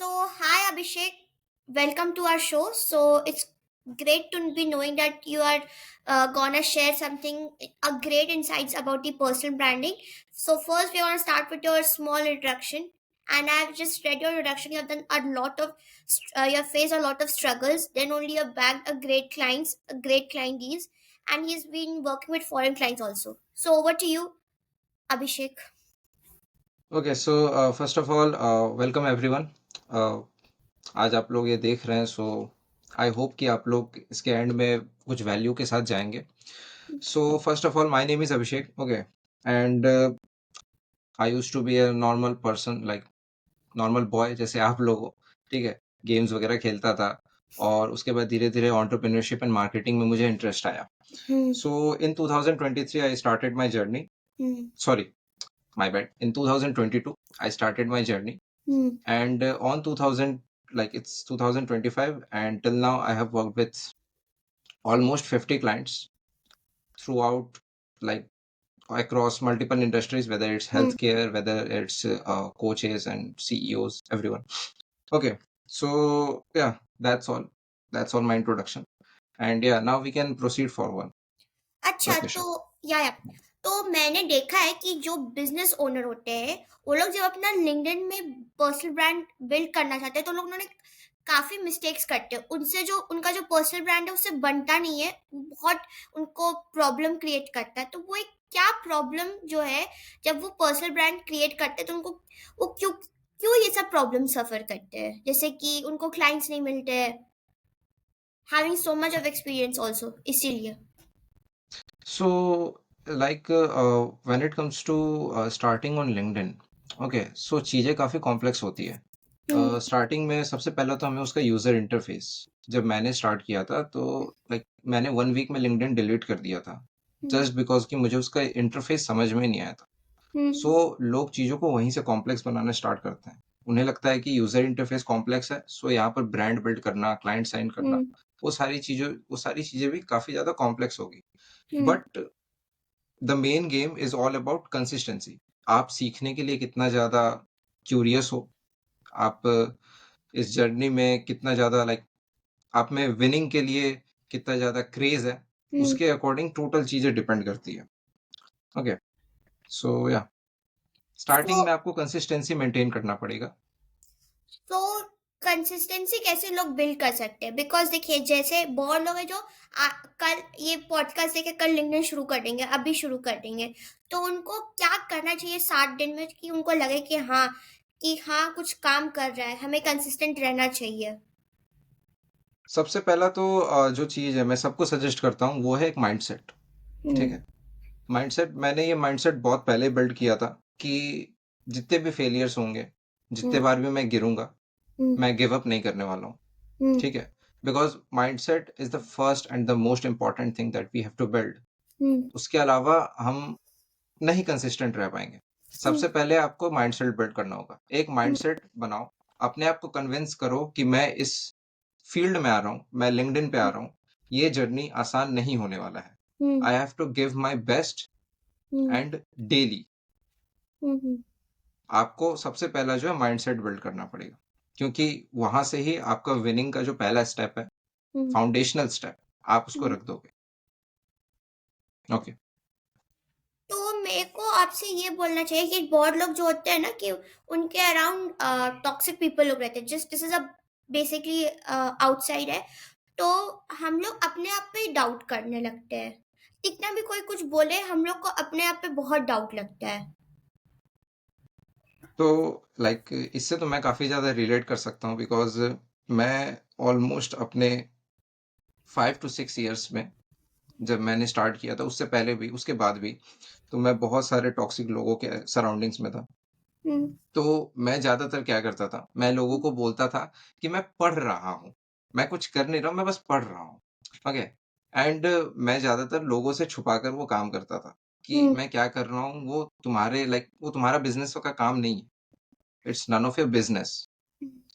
Hi Abhishek, welcome to our show. So, it's great to be knowing that you are gonna share something, a great insights about the personal branding. So, first, we want to start with your small introduction. And I've just read your introduction. You have done a lot of, you have faced a lot of struggles. Then only you have bagged a great client deals, and he's been working with foreign clients also. So, over to you, Abhishek. Okay so first of all welcome everyone. आज आप लोग ये देख रहे हैं सो I hope कि आप लोग इसके एंड में कुछ वैल्यू के साथ जाएंगे। So first of all my name is Abhishek. Okay and I used to be a normal person, like normal boy जैसे आप लोग हो। ठीक है, गेम्स वगैरह खेलता था और उसके बाद धीरे धीरे एंटरप्रेन्योरशिप एंड मार्केटिंग में मुझे इंटरेस्ट आया। Hmm. So in 2023 I started my journey. Hmm. Sorry, my bad. In 2022 I started my journey, Hmm. and on 2000, like it's 2025, and till now I have worked with almost 50 clients throughout, like across multiple industries, whether it's Hmm. healthcare, whether it's coaches and CEOs, everyone. Okay, so yeah, that's all my introduction, and yeah, now we can proceed forward अच्छा with Nisha. तो या तो मैंने देखा है कि जो business owner होते हैं वो लोग जब अपना लिंक्डइन में पर्सनल ब्रांड बिल्ड करना चाहते हैं तो लोग उन्होंने काफी मिस्टेक्स करते हैं उनसे जो उनका जो पर्सनल ब्रांड है उससे बनता नहीं है बहुत उनको प्रॉब्लम क्रिएट करता है तो वो एक क्या प्रॉब्लम जो है जब वो पर्सनल ब्रांड क्रिएट करते हैं तो उनको वो क्यों क्यों ये सब प्रॉब्लम सफर करते हैं जैसे कि उनको क्लाइंट्स नहीं मिलते हैं having so much of experience also इसीलिए So, like when it comes to starting on LinkedIn, okay so चीज़ें काफ़ी कॉम्प्लेक्स होती है। हम्म स्टार्टिंग में सबसे पहले तो हमें उसका यूज़र इंटरफेस, जब मैंने स्टार्ट किया था तो लाइक मैंने 1 वीक में लिंक्डइन डिलीट कर दिया था, हम्म जस्ट बिकॉज कि मुझे उसका इंटरफेस समझ में नहीं आया था। हम्म सो लोग चीज़ों को वहीं से कॉम्प्लेक्स बनाना स्टार्ट करते हैं। उन्हें लगता है कि यूज़र इंटरफेस कॉम्प्लेक्स है, सो यहाँ पर ब्रांड बिल्ड करना, क्लाइंट साइन करना, हम्म वो सारी चीज़ें भी काफ़ी ज़्यादा कॉम्प्लेक्स होगी। Hmm but the main game is all about consistency. आप सीखने के लिए कितना ज़्यादा क्यूरियस हो, आप इस जर्नी में कितना ज़्यादा लाइक आप में विनिंग के लिए कितना ज़्यादा क्रेज है, हम्म उसके अकॉर्डिंग टोटल चीज़ें डिपेंड करती है। ओके, सो या सो स्टार्टिंग में आपको कंसिस्टेंसी मेंटेन करना पड़ेगा। तो कंसिस्टेंसी कैसे लोग बिल्ड कर सकते हैं बिकॉज देखिए जैसे बहुत लोग हैं जो कल ये पॉडकास्ट देखे कल लिंक्डइन शुरू कर देंगे अभी शुरू कर देंगे तो उनको क्या करना चाहिए 7 दिन में कि उनको लगे कि हाँ कुछ काम कर रहा है हमें कंसिस्टेंट रहना चाहिए सबसे पहला तो जो चीज़ है मैं सबको सजेस्ट करता हूँ वो है एक माइंडसेट। ठीक हम्म है, माइंडसेट, मैंने ये माइंडसेट बहुत पहले बिल्ड किया था कि जितने भी फेलियर्स होंगे, जितने हम्म बार भी मैं गिरूंगा, हम्म मैं गिव अप नहीं करने वाला हूँ। हम्म ठीक है, because mindset is the first and the most important thing that we have to build. हम्म उसके अलावा हम नहीं कंसिस्टेंट रह पाएंगे। हम्म सबसे पहले आपको माइंडसेट बिल्ड करना होगा, एक हम्म माइंडसेट बनाओ। अपने आप को कन्विंस करो कि मैं इस फील्ड में आ रहा हूँ, मैं लिंक्डइन पे आ रहा हूँ, ये जर्नी आसान नहीं होने वाला है। Hmm I have to give my best hmm and daily. हम्म आपको सबसे पहला जो है माइंडसेट बिल्ड करना पड़ेगा, क्योंकि वहां से ही आपका विनिंग का जो पहला स्टेप है, हम्म फाउंडेशनल स्टेप, आप उसको हम्म रख दोगे। ओके, तो मेरे को आपसे ये बोलना चाहिए कि बहुत लोग जो होते हैं ना कि उनके अराउंड टॉक्सिक पीपल लोग रहते हैं just this is a basically outside है तो हम लोग अपने आप पे डाउट करने लगते हैं कितना भी कोई कुछ बोले हम लोग को अपने आप पे बहुत डाउट लगता है तो लाइक इससे तो मैं काफी ज्यादा रिलेट कर सकता हूँ, बिकॉज मैं ऑलमोस्ट अपने 5 to 6 years में, जब मैंने स्टार्ट किया था, उससे पहले भी उसके बाद भी, तो मैं बहुत सारे टॉक्सिक लोगों के सराउंडिंग्स में था। हम्म तो मैं ज्यादातर क्या करता था, मैं लोगों को बोलता था कि मैं पढ़ रहा हूँ, मैं कुछ कर नहीं रहा हूँ, मैं बस पढ़ रहा हूँ। ओके, एंड मैं ज्यादातर लोगों से छुपाकर वो काम करता था कि हम्म मैं क्या कर रहा हूँ, वो तुम्हारे लाइक वो तुम्हारा बिजनेस का काम नहीं है। It's none of your business.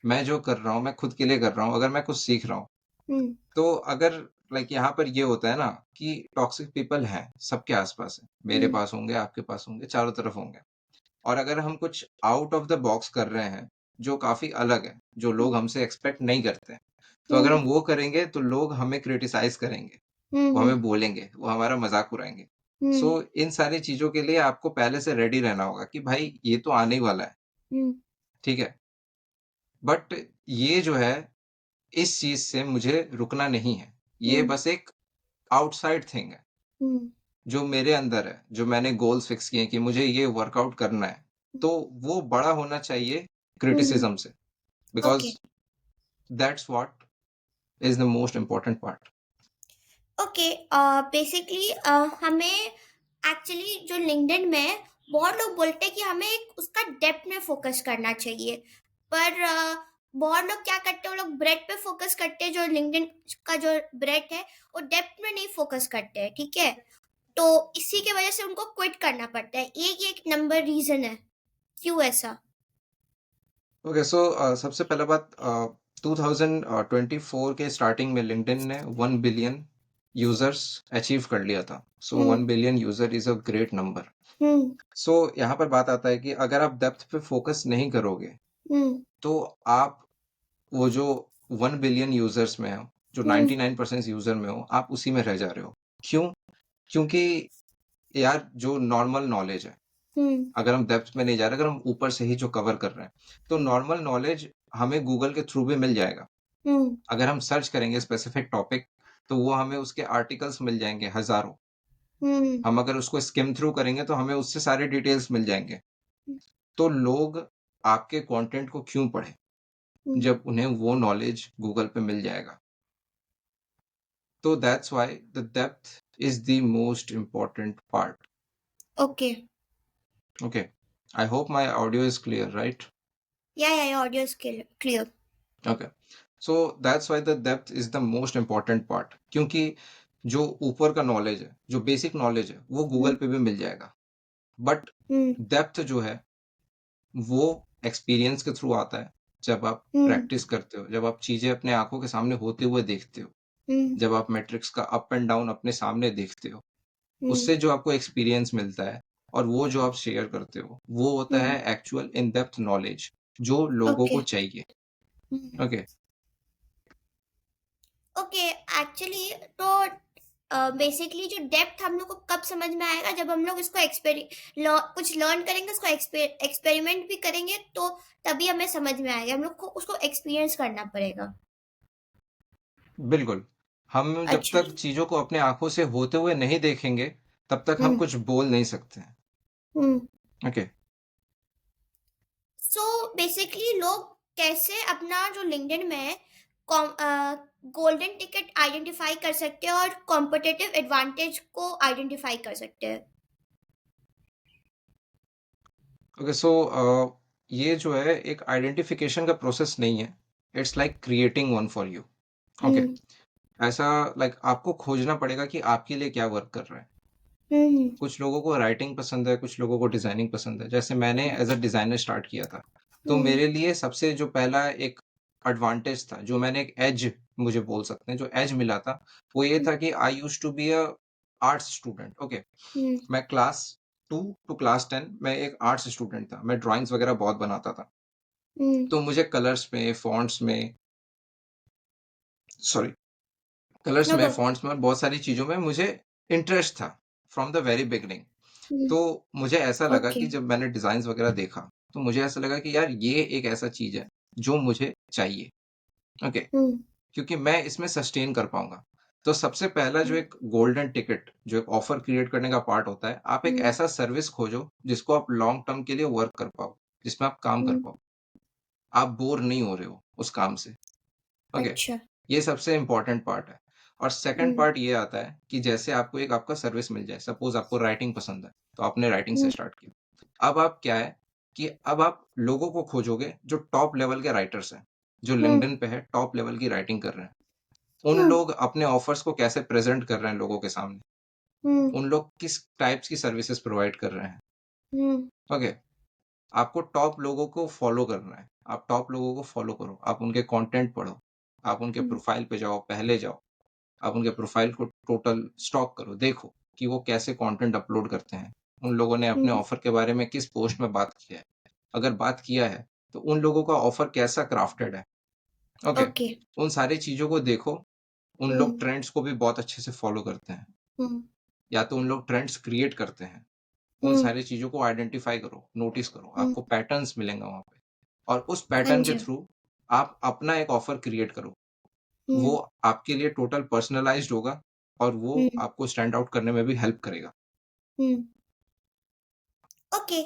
मैं जो कर रहा हूँ मैं खुद के लिए कर रहा हूँ, अगर मैं कुछ सीख रहा हूँ हम्म तो अगर लाइक यहाँ पर ये होता है ना कि टॉक्सिक पीपल हैं सबके आसपास है, मेरे हम्म पास होंगे, आपके पास होंगे, चारों तरफ होंगे। और अगर हम कुछ आउट ऑफ द बॉक्स कर रहे हैं जो काफ़ी अलग है, जो लोग हमसे एक्सपेक्ट नहीं करते हैं। तो अगर हुँ, हम वो करेंगे तो लोग हमें क्रिटिसाइज़ करेंगे, हुँ, वो हुँ, हमें बोलेंगे, वो हमारा मज़ाक उड़ाएँगे। हुँ, सो इन सारी चीज़ों के लिए आपको पहले से रेडी रहना होगा कि भाई ये तो आने ही वाला है, हुँ, ठीक है? बट ये जो है, इस चीज़ से मुझे रुकना नहीं है। ये हुँ, बस एक आउटसाइड थिंग है, हुँ, जो मेरे अंदर है, जो मैंने गोल्स फिक्स किए हैं कि मुझे ये वर्कआउट करना है। तो वो बड़ा होना चाहिए हुँ, हुँ, क्रिटिसिज़्म से, okay, because that's what is the most important part. Okay. Basically हमें एक्चुअली जो लिंक्डइन में बहुत लोग बोलते हैं कि हमें एक उसका डेप्थ में फ़ोकस करना चाहिए। पर बहुत लोग क्या करते हैं, वो लोग ब्रेडथ पे फ़ोकस करते हैं, जो लिंक्डइन का जो ब्रेडथ है, वो डेप्थ में नहीं फ़ोकस करते हैं, ठीक है? तो इसी की वजह से उनको क्विट करना पड़ता है। ये एक नंबर रीज़न है, क्यों ऐसा? ओके, सो सबसे पहला बात, 2024 के स्टार्टिंग में लिंक्डइन ने 1 बिलियन यूज़र्स अचीव कर लिया था। So hmm, 1 billion user is a great number. Hmm, so यहाँ पर बात आता है कि अगर आप डेप्थ पे फ़ोकस नहीं करोगे, हुँ, तो आप वो जो 1 बिलियन यूज़र्स में हो, जो हुँ, 99% यूज़र में हो, आप उसी में रह जा रहे हो। क्यों? क्योंकि यार जो नॉर्मल नॉलेज है, हुँ, अगर हम डेप्थ में नहीं जा रहे, अगर हम ऊपर से ही जो कवर कर रहे हैं, तो नॉर्मल नॉलेज हमें गूगल के थ्रू भी मिल जाएगा। हुँ, अगर हम सर्च करेंगे स्पेसिफिक टॉपिक, तो वो हमें उसके आर्टिकल्स मिल जाएँगे हज़ारों। हुँ, हम अगर उसको स्किम थ्रू करेंगे, तो हमें उससे सारे डिटेल्स मिल जाएँगे। तो लोग आपके कंटेंट को क्यों पढ़ें, हुँ, जब उन्हें वो नॉलेज गूगल पे मिल जाएगा? तो that's why the depth is the most important part. Okay. Okay, I hope my audio is clear, right? या audio is clear. Okay, so that's why the depth is the most important part, क्योंकि जो ऊपर का knowledge है, जो basic knowledge है, वो हुँ, Google पे भी मिल जाएगा। बट हुँ, डेप्थ जो है, वो एक्सपीरियंस के थ्रू आता है। जब आप हुँ, प्रैक्टिस करते हो, जब आप चीज़ें अपने आँखों के सामने होते हुए देखते हो, हुँ, जब आप मैट्रिक्स का अप एंड डाउन अपने सामने देखते हो, हुँ, उससे जो आपको एक्सपीरियंस मिलता है और वो जो आप शेयर करते हो, वो होता हुँ, है एक्चुअल इन डेप्थ नॉलेज, जो लोगों ओके। को चाहिए। हुँ, ओके, ओके, एक्चुअली तो बेसिकली जो डेप्थ हम लोग को कब समझ में आएगा, जब हम लोग इसको कुछ लर्न करेंगे, उसको एक्सपेरिमेंट भी करेंगे, तो तभी हमें समझ में आएगा। हम लोग को उसको एक्सपीरियंस करना पड़ेगा। बिल्कुल। हम जब अच्छा। तक चीज़ों को अपने आँखों से होते हुए नहीं देखेंगे, तब तक हम हुँ, कुछ बोल नहीं सकते हैं। हुँ। ओके। सो बेसिकली लोग कैसे अपना जो लिंक्डइन में है, गोल्डन टिकट आइडेंटिफाई कर सकते हैं और कॉम्पिटिटिव एडवांटेज को आइडेंटिफाई कर सकते हैं? ओके, सो ये जो है एक आइडेंटिफिकेशन का प्रोसेस नहीं है। It's like creating one for you. Okay, hmm, ऐसा लाइक आपको खोजना पड़ेगा कि आपके लिए क्या वर्क कर रहा है। हुँ, हुँ, कुछ लोगों को राइटिंग पसंद है, कुछ लोगों को डिज़ाइनिंग पसंद है। जैसे मैंने एज़ अ डिज़ाइनर स्टार्ट किया था, तो हुँ, मेरे लिए सबसे जो पहला एक एडवांटेज था, जो मैंने एक एज मुझे बोल सकते हैं, जो एज मिला था, वो ये हुँ, था कि I used to be a arts student. Okay, hmm, मैं क्लास 2 टू क्लास 10 मैं एक आर्ट्स स्टूडेंट था। मैं ड्राइंग्स वगैरह बहुत बनाता था। हुँ, तो मुझे सॉरी कलर्स नो में, प्रॉब्लम। फ़ॉन्ट्स में और बहुत सारी चीज़ों में मुझे इंटरेस्ट था फ्रॉम द वेरी बिगिनिंग। हुँ, तो मुझे ऐसा लगा ओके। कि जब मैंने डिज़ाइन्स वगैरह देखा, तो मुझे ऐसा लगा कि यार ये एक ऐसा चीज़ है, जो मुझे चाहिए। ओके, हुँ, क्योंकि मैं इसमें सस्टेन कर पाऊँगा। तो सबसे पहला जो हुँ, एक गोल्डन टिकट, जो एक ऑफ़र क्रिएट करने का पार्ट होता है, आप एक हुँ, ऐसा सर्विस खोजो, जिसको आप लॉन्ग टर्म के लिए वर्क कर पाओ, जिसमें आप काम कर हुँ, पाओ। आप बोर नहीं हो रहे हो उस काम से। ओके, अच्छा। ये सबसे इम्पोर्टेंट पार्ट है। और सेकंड हुँ, पार्ट ये आता है कि जैसे आपको एक आपका सर्विस मिल जाए, सपोज़ आपको राइटिंग पसंद है, तो आपने राइटिंग से हुँ, स्टार्ट किया। अब आप क्या है कि अब आप लोगों को खोजोगे जो टॉप लेवल के राइटर्स हैं, जो हुँ, लिंक्डइन पे है, टॉप लेवल की राइटिंग कर रहे हैं। उन हुँ, लोग अपने ऑफर्स को कैसे प्रेज़ेंट कर रहे हैं लोगों के सामने, हुँ, उन लोग किस टाइप्स की सर्विसेज़ प्रोवाइड कर रहे हैं। हुँ, ओके, आपको टॉप लोगों को फॉलो करना है। आप टॉप लोगों को फॉलो करो, आप उनके कंटेंट पढ़ो, आप उनके हुँ, प्रोफाइल पे जाओ, पहले जाओ। आप उनके प्रोफाइल को टोटल स्टॉक करो, देखो कि वो कैसे कंटेंट अपलोड करते हैं। उन लोगों ने अपने हुँ, ऑफर के बारे में किस पोस्ट में बात किया है। अगर बात किया है, तो उन लोगों का ऑफर कैसा क्राफ्टेड है। Okay, okay. उन सारी चीजों को देखो। उन हुँ, लोग ट्रेंड्स को भी बहुत अच्छे से फॉलो करते हैं, हुँ, या तो उन लोग ट्रेंड्स क्रिएट करते हैं। उन हुँ, सारी चीजों को आइडेंटिफाई करो, नोटिस करो, हुँ। आपको पैटर्न्स मिलेंगे वहां पे। और उस हाँ पैटर्न के जी। थ्रू आप अपना एक ऑफर क्रिएट करो। वो हुँ, आपके लिए टोटल पर्सनलाइज्ड होगा, और वो हुँ, आपको स्टैंड आउट करने में भी हेल्प करेगा। हुँ। ओके।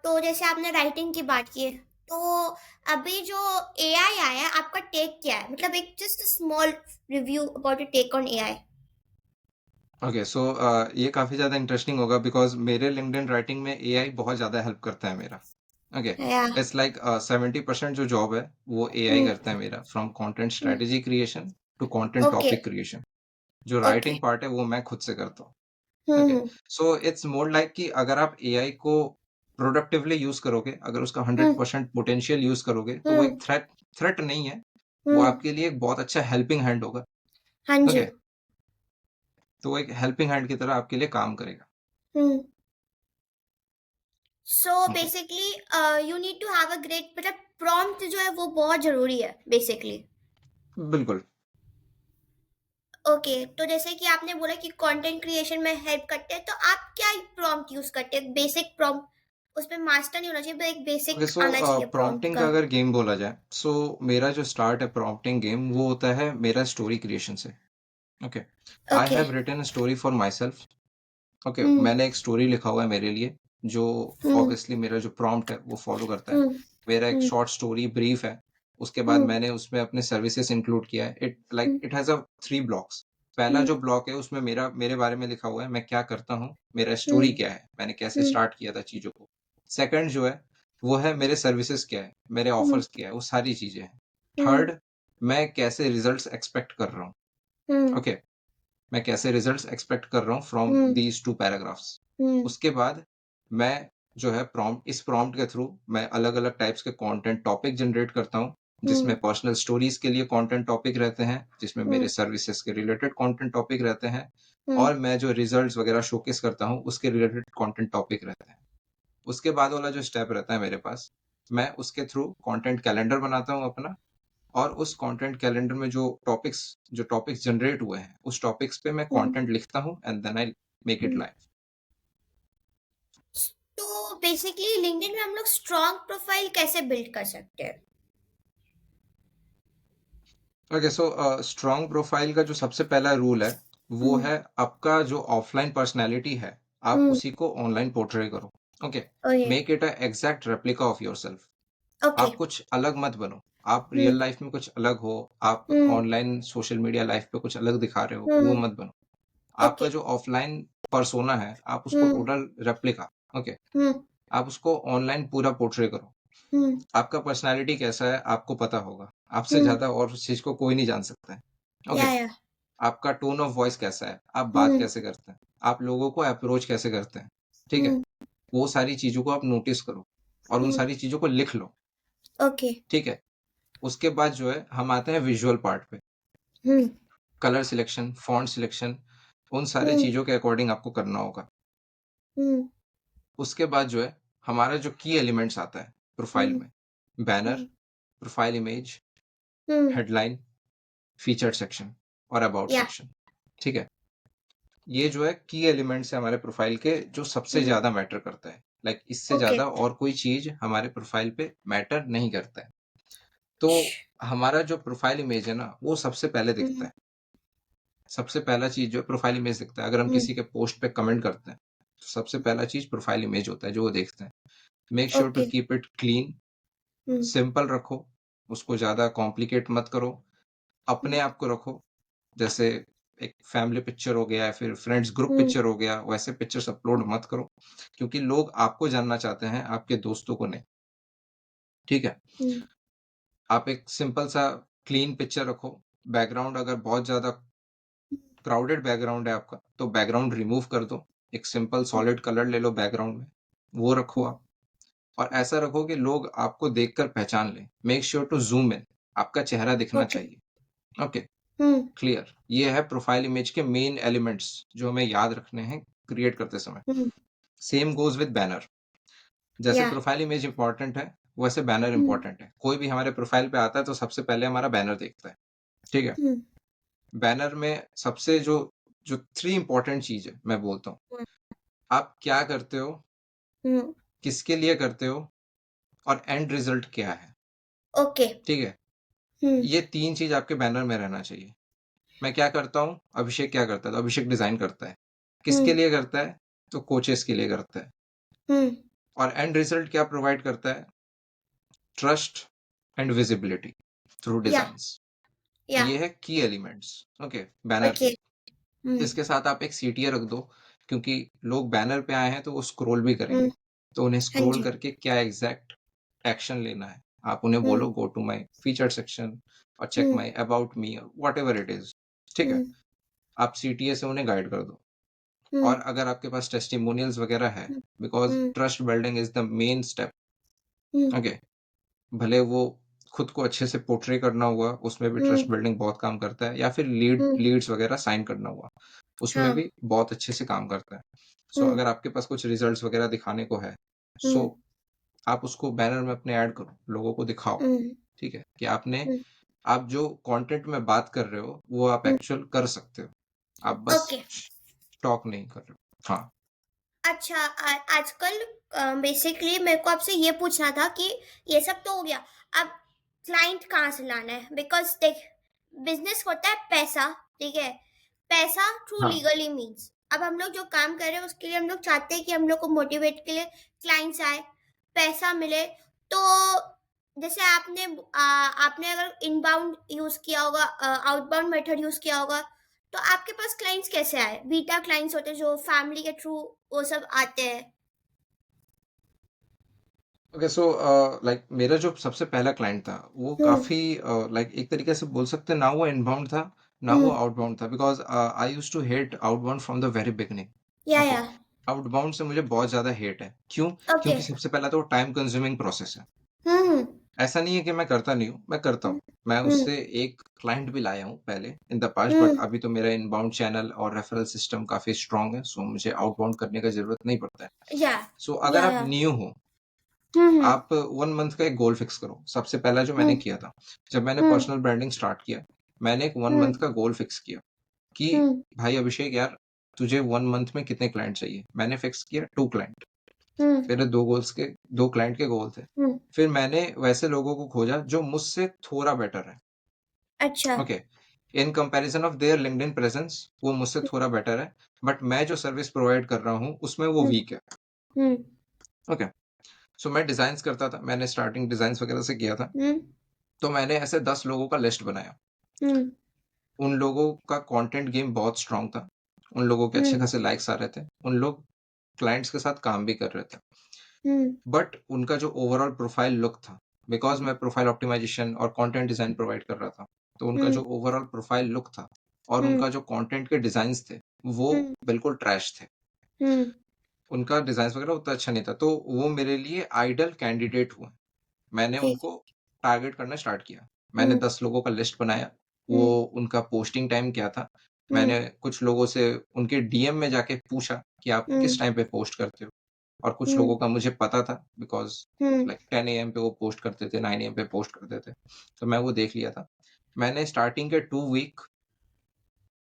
तो जैसे आपने राइटिंग की बात की है, तो अभी जो एआई आया है, आपका टेक क्या है? मतलब एक just small review about your take on AI. Okay, so ये काफी ज्यादा इंटरेस्टिंग होगा, बिकॉज मेरे लिंक्डइन राइटिंग में एआई बहुत ज्यादा हेल्प करता है मेरा। ओके, या। इट्स लाइक 70% जो जॉब है वो एआई हुँ, करता है मेरा, from content hmm. Strategy creation to content okay, topic creation. जो ओके। राइटिंग पार्ट है वो मैं खुद से करता हूँ। Hmm, okay, hmm, so it's more like कि अगर आप एआई को प्रोडक्टिवली यूज करोगे, अगर उसका हुँ, 100% पोटेंशियल यूज करोगे, तो वो हुँ, एक थ्रेट थ्रेट नहीं है। वो हुँ। आपके लिए एक बहुत अच्छा हेल्पिंग हैंड होगा। हाँ जी। ओके, तो वो एक हेल्पिंग हैंड की तरह आपके लिए काम करेगा। Hmm. So okay, basically you need to have a great, मतलब प्रॉम्प्ट जो है वो बहुत ज़रूरी है बेसिकली। बिल्कुल। ओके, तो जैसे कि आपने बोला कि कंटेंट क्रिएशन में हेल्प करते हैं, तो आप क्या प्रॉम्प्ट यूज़ करते हैं? बेसिक प्रॉम्प्ट, उसमें मास्टर नहीं होना चाहिए, पर एक ओके, बेसिक सो आना चाहिए प्रॉम्प्ट प्रॉम्प्टिंग का का। अगर गेम बोला जाए, सो मेरा जो स्टार्ट है प्रॉम्प्टिंग गेम, वो होता है मेरा स्टोरी क्रिएशन से। Okay, I okay. Have written a story for myself. Okay, hmm, मैंने एक स्टोरी लिखा हुआ है मेरे लिए, जो हुँ, ऑब्वियसली मेरा जो प्रॉम्प्ट है वो फॉलो करता है। हुँ, मेरा एक हुँ, शॉर्ट स्टोरी ब्रीफ है। उसके बाद हुँ, मैंने उसमें अपने सर्विसेज इंक्लूड किया है। हुँ, इट हैज अ 3 ब्लॉक्स। पहला हुँ, जो ब्लॉक है उसमें मेरे बारे में लिखा हुआ है, मैं क्या करता हूँ, मेरा हुँ, स्टोरी क्या है, मैंने कैसे हुँ, स्टार्ट किया था चीजों को। सेकंड जो है वो है मेरे सर्विसेज क्या है, मेरे हुँ, ऑफर्स क्या है, वो सारी चीजें हैं। हुँ, थर्ड, मैं कैसे रिजल्ट्स एक्सपेक्ट कर रहा हूँ। हुँ, ओके, मैं कैसे रिजल्ट्स एक्सपेक्ट कर रहा हूँ फ्रॉम हुँ, दीज 2 पैराग्राफ्स। हुँ, उसके बाद मैं जो है इस प्रॉम्प्ट के थ्रू मैं अलग अलग टाइप्स के कंटेंट टॉपिक जनरेट करता हूँ, जिसमें हुँ, पर्सनल स्टोरीज के लिए कंटेंट टॉपिक रहते हैं, जिसमें हुँ, मेरे सर्विसेज के रिलेटेड कंटेंट टॉपिक रहते हैं, हुँ, और मैं जो रिजल्ट्स वगैरह शोकेस करता हूँ उसके रिलेटेड कंटेंट टॉपिक रहते हैं। उसके बाद वाला जो स्टेप रहता है मेरे पास, मैं उसके थ्रू कंटेंट कैलेंडर बनाता हूँ अपना, और उस कंटेंट कैलेंडर में जो टॉपिक्स जनरेट हुए हैं, उस टॉपिक्स पे मैं हुँ, कंटेंट लिखता हूँ, and then I make it hmm. Live. तो बेसिकली लिंक्डइन में हम लोग स्ट्रॉन्ग प्रोफाइल कैसे बिल्ड कर सकते हैं? ओके, सो स्ट्रॉन्ग प्रोफाइल का जो सबसे पहला रूल है, वो हुँ, है आपका जो ऑफलाइन पर्सनैलिटी है, आप हुँ, उसी को ऑनलाइन पोर्ट्रे करो। Okay, okay, make it a exact replica of yourself. Okay. आप कुछ अलग मत बनो। आप हुँ, रियल लाइफ में कुछ अलग हो, आप हुँ, ऑनलाइन सोशल मीडिया लाइफ पे कुछ अलग दिखा रहे हो, वो हुँ, मत बनो। ओके। आपका जो ऑफलाइन पर्सोना है, आप उसको हुँ, टोटल रेप्लिका, ओके, हुँ, आप उसको ऑनलाइन पूरा पोर्ट्रे करो। हुँ, आपका पर्सनैलिटी कैसा है आपको पता होगा। आपसे हुँ, ज़्यादा और उस चीज़ को कोई नहीं जान सकता है। ओके, या, आपका टोन ऑफ वॉइस कैसा है, आप बात हुँ, कैसे करते हैं, आप लोगों को अप्रोच कैसे करते हैं, ठीक है? हुँ, वो सारी चीज़ों को आप नोटिस करो, और उन हुँ, सारी चीज़ों को लिख लो, ओके। ठीक है? उसके बाद जो है हम आते हैं विजुअल पार्ट पे। हुँ, कलर सिलेक्शन, फॉन्ट सिलेक्शन, उन सारी हुँ, चीज़ों के अकॉर्डिंग आपको करना होगा। हुँ, उसके बाद जो है हमारा जो की एलिमेंट्स आता है प्रोफाइल हुँ, में, बैनर, हुँ, प्रोफाइल इमेज, हुँ, हेडलाइन, फीचर्ड सेक्शन और अबाउट या, सेक्शन, ठीक है? ये जो है की एलिमेंट्स है हमारे प्रोफाइल के, जो सबसे हुँ, ज़्यादा मैटर करता है। लाइक इससे ओके। ज़्यादा और कोई चीज़ हमारे प्रोफाइल पे मैटर नहीं करता है। तो हमारा जो प्रोफाइल इमेज है ना, वो सबसे पहले दिखता हुँ, है। सबसे पहला चीज़ जो प्रोफाइल इमेज दिखता है, अगर हम हुँ, किसी के पोस्ट पे कमेंट करते हैं, तो सबसे पहला चीज़ प्रोफाइल इमेज होता है जो वो देखते हैं। Make sure to okay. Keep it clean, hmm, simple रखो, उसको ज़्यादा कॉम्प्लिकेट मत करो, हुँ, अपने आप को रखो। जैसे एक फैमिली पिक्चर हो गया या फिर फ्रेंड्स ग्रुप हुँ, पिक्चर हो गया, वैसे पिक्चर्स अपलोड मत करो, क्योंकि लोग आपको जानना चाहते हैं, आपके दोस्तों को नहीं, ठीक है? हुँ, आप एक सिंपल सा क्लीन पिक्चर रखो। बैकग्राउंड अगर बहुत ज़्यादा क्राउडेड बैकग्राउंड है आपका, तो बैकग्राउंड रिमूव कर दो। एक सिंपल सॉलिड कलर ले लो बैकग्राउंड में, वो रखो हुँ, आप। और ऐसा रखो कि लोग आपको देखकर पहचान लें। Make sure to zoom in, आपका चेहरा दिखना ओके। चाहिए। Okay, hmm, clear. ये है प्रोफाइल इमेज के मेन एलिमेंट्स जो हमें याद रखने हैं क्रिएट करते समय। Hmm, same goes with banner. जैसे या, प्रोफाइल इमेज इंपॉर्टेंट है, वैसे बैनर हम्म, इंपॉर्टेंट है। कोई भी हमारे प्रोफाइल पे आता है तो सबसे पहले हमारा बैनर देखता है, ठीक है? हम्म, बैनर में सबसे जो जो 3 इंपॉर्टेंट चीज़ है, मैं बोलता हूँ, आप क्या करते हो, हम्म, किसके लिए करते हो और एंड रिजल्ट क्या है, ओके। ठीक है? हम्म, ये 3 चीज़ आपके बैनर में रहना चाहिए। मैं क्या करता हूँ, अभिषेक क्या करता है? तो अभिषेक डिज़ाइन करता है। किसके हम्म, लिए करता है? तो कोचेस के लिए करता है। हम्म, और एंड रिजल्ट क्या प्रोवाइड करता है? ट्रस्ट एंड विजिबिलिटी थ्रू या डिज़ाइन्स। या ये है की एलिमेंट्स, ओके, बैनर ओके। के। इसके साथ आप एक सीटीए रख दो, क्योंकि लोग बैनर पे आए हैं तो वो स्क्रॉल भी करेंगे। हम्म, तो उन्हें हाँ स्क्रॉल जी। करके क्या एग्जैक्ट एक्शन लेना है, आप उन्हें हम्म, बोलो go to my feature section और check hmm, my about me, whatever it is, ठीक है? हम्म, आप सीटीए से उन्हें गाइड कर दो। हम्म, और अगर आपके पास टेस्टिमोनियल्स वगैरह है, hmm, because hmm, trust building is the main step, hmm, okay. भले वो खुद को अच्छे से पोर्ट्रे करना हुआ, उसमें भी ट्रस्ट हम्म, बिल्डिंग बहुत काम करता है, या फिर हम्म, लीड्स वगैरह साइन करना हुआ, उसमें हाँ। भी बहुत अच्छे से काम करता है। सो हम्म, अगर आपके पास कुछ रिजल्ट्स वगैरह दिखाने को है, सो हम्म, आप उसको बैनर में अपने ऐड करो, लोगों को दिखाओ, हम्म, ठीक है? कि आपने, हम्म, आप जो कंटेंट में बात कर रहे हो वो आप हम्म, एक्चुअल कर सकते हो, आप बस ओके। टॉक नहीं कर रहे हो। हाँ। अच्छा, आजकल बेसिकली मेरे को आपसे ये पूछना था कि ये सब तो हो गया। अब क्लाइंट कहाँ से लाना है? बिकॉज देख, बिजनेस होता है पैसा, ठीक है? पैसा थ्रू हाँ। Legally means. अब हम लोग जो काम कर रहे हैं उसके लिए हम लोग चाहते हैं कि हम लोग को मोटिवेट के लिए क्लाइंट्स आए, पैसा मिले। तो जैसे आपने अगर इनबाउंड यूज किया होगा, आउटबाउंड मेथड यूज किया होगा, तो आपके पास क्लाइंट्स कैसे आए? बीटा क्लाइंट्स होते हैं जो फैमिली के थ्रू वो सब आते हैं। ओके, सो लाइक मेरा जो सबसे पहला क्लाइंट था वो हम्म, काफी लाइक एक तरीके से बोल सकते हैं, ना वो इनबाउंड था ना वो हम्म, आउटबाउंड था, because I use to hate outbound from the very beginning, okay. या आउटबाउंड से मुझे बहुत ज्यादा हेट है, क्यों? ओके। क्योंकि सबसे पहला तो वो टाइम कंज्यूमिंग प्रोसेस है। हम्म, ऐसा नहीं है कि मैं करता नहीं हूँ, मैं करता हम्म, हूँ। मैं हम्म, उससे एक क्लाइंट भी लाया हूँ पहले इन द पास्ट, बट हम्म, अभी तो मेरा इनबाउंड चैनल और रेफरल सिस्टम काफी स्ट्रांग है, सो मुझे आउटबाउंड करने का जरूरत नहीं पड़ता है। या सो अगर आप या न्यू हो, हम्म, आप 1 मंथ का एक गोल फिक्स करो। सबसे पहला जो मैंने हम्म, किया था, जब मैंने हम्म, पर्सनल ब्रांडिंग स्टार्ट किया, मैंने एक 1 मंथ हम्म, का गोल फिक्स किया कि हम्म, भाई अभिषेक यार, तुझे 1 मंथ में कितने क्लाइंट चाहिए? मैंने फिक्स किया 2 क्लाइंट। हम्म, मेरे 2 क्लाइंट के गोल थे। हम्म, फिर मैंने वैसे लोगों को खोजा जो मुझसे थोड़ा बेटर है, अच्छा। Okay. In comparison of their LinkedIn presence वो मुझसे हम्म, थोड़ा बेटर है, बट मैं जो सर्विस प्रोवाइड कर रहा हूँ उसमें वो हम्म, वीक है, हम्म, ओके। सो मैं डिजाइन्स करता था, मैंने स्टार्टिंग डिजाइन्स वगैरह से किया था। हम्म, तो मैंने ऐसे 10 लोगों का लिस्ट बनाया। हम्म, उन लोगों का कंटेंट गेम बहुत स्ट्रांग था, उन लोगों के अच्छे हम्म, खासे लाइक्स आ रहे थे, उन लोग क्लाइंट्स के साथ काम भी कर रहे थे, हम्म, बट उनका जो ओवरऑल प्रोफाइल लुक था, बिकॉज मैं प्रोफाइल ऑप्टिमाइजेशन और कंटेंट डिजाइन प्रोवाइड कर रहा था, तो उनका हम्म, जो ओवरऑल प्रोफाइल लुक था और हम्म, उनका जो कंटेंट के डिजाइन्स थे वो हम्म, बिल्कुल ट्रैश थे। हम्म, उनका डिजाइन वगैरह उतना अच्छा नहीं था, तो वो मेरे लिए आइडल कैंडिडेट हुए। मैंने ठीक। उनको टारगेट करना स्टार्ट किया। मैंने हम्म, 10 लोगों का लिस्ट बनाया। वो हम्म, उनका पोस्टिंग टाइम क्या था? हम्म, मैंने कुछ लोगों से उनके डीएम में जाके पूछा कि आप हम्म, किस टाइम पे पोस्ट करते हो? और कुछ हम्म, लोगों का मुझे पता था, बिकॉज़ हम्म, लाइक 10 एएम पे वो पोस्ट करते थे, 9 एएम पे पोस्ट करते थे। तो मैं वो देख लिया था। मैंने स्टार्टिंग के 2 वीक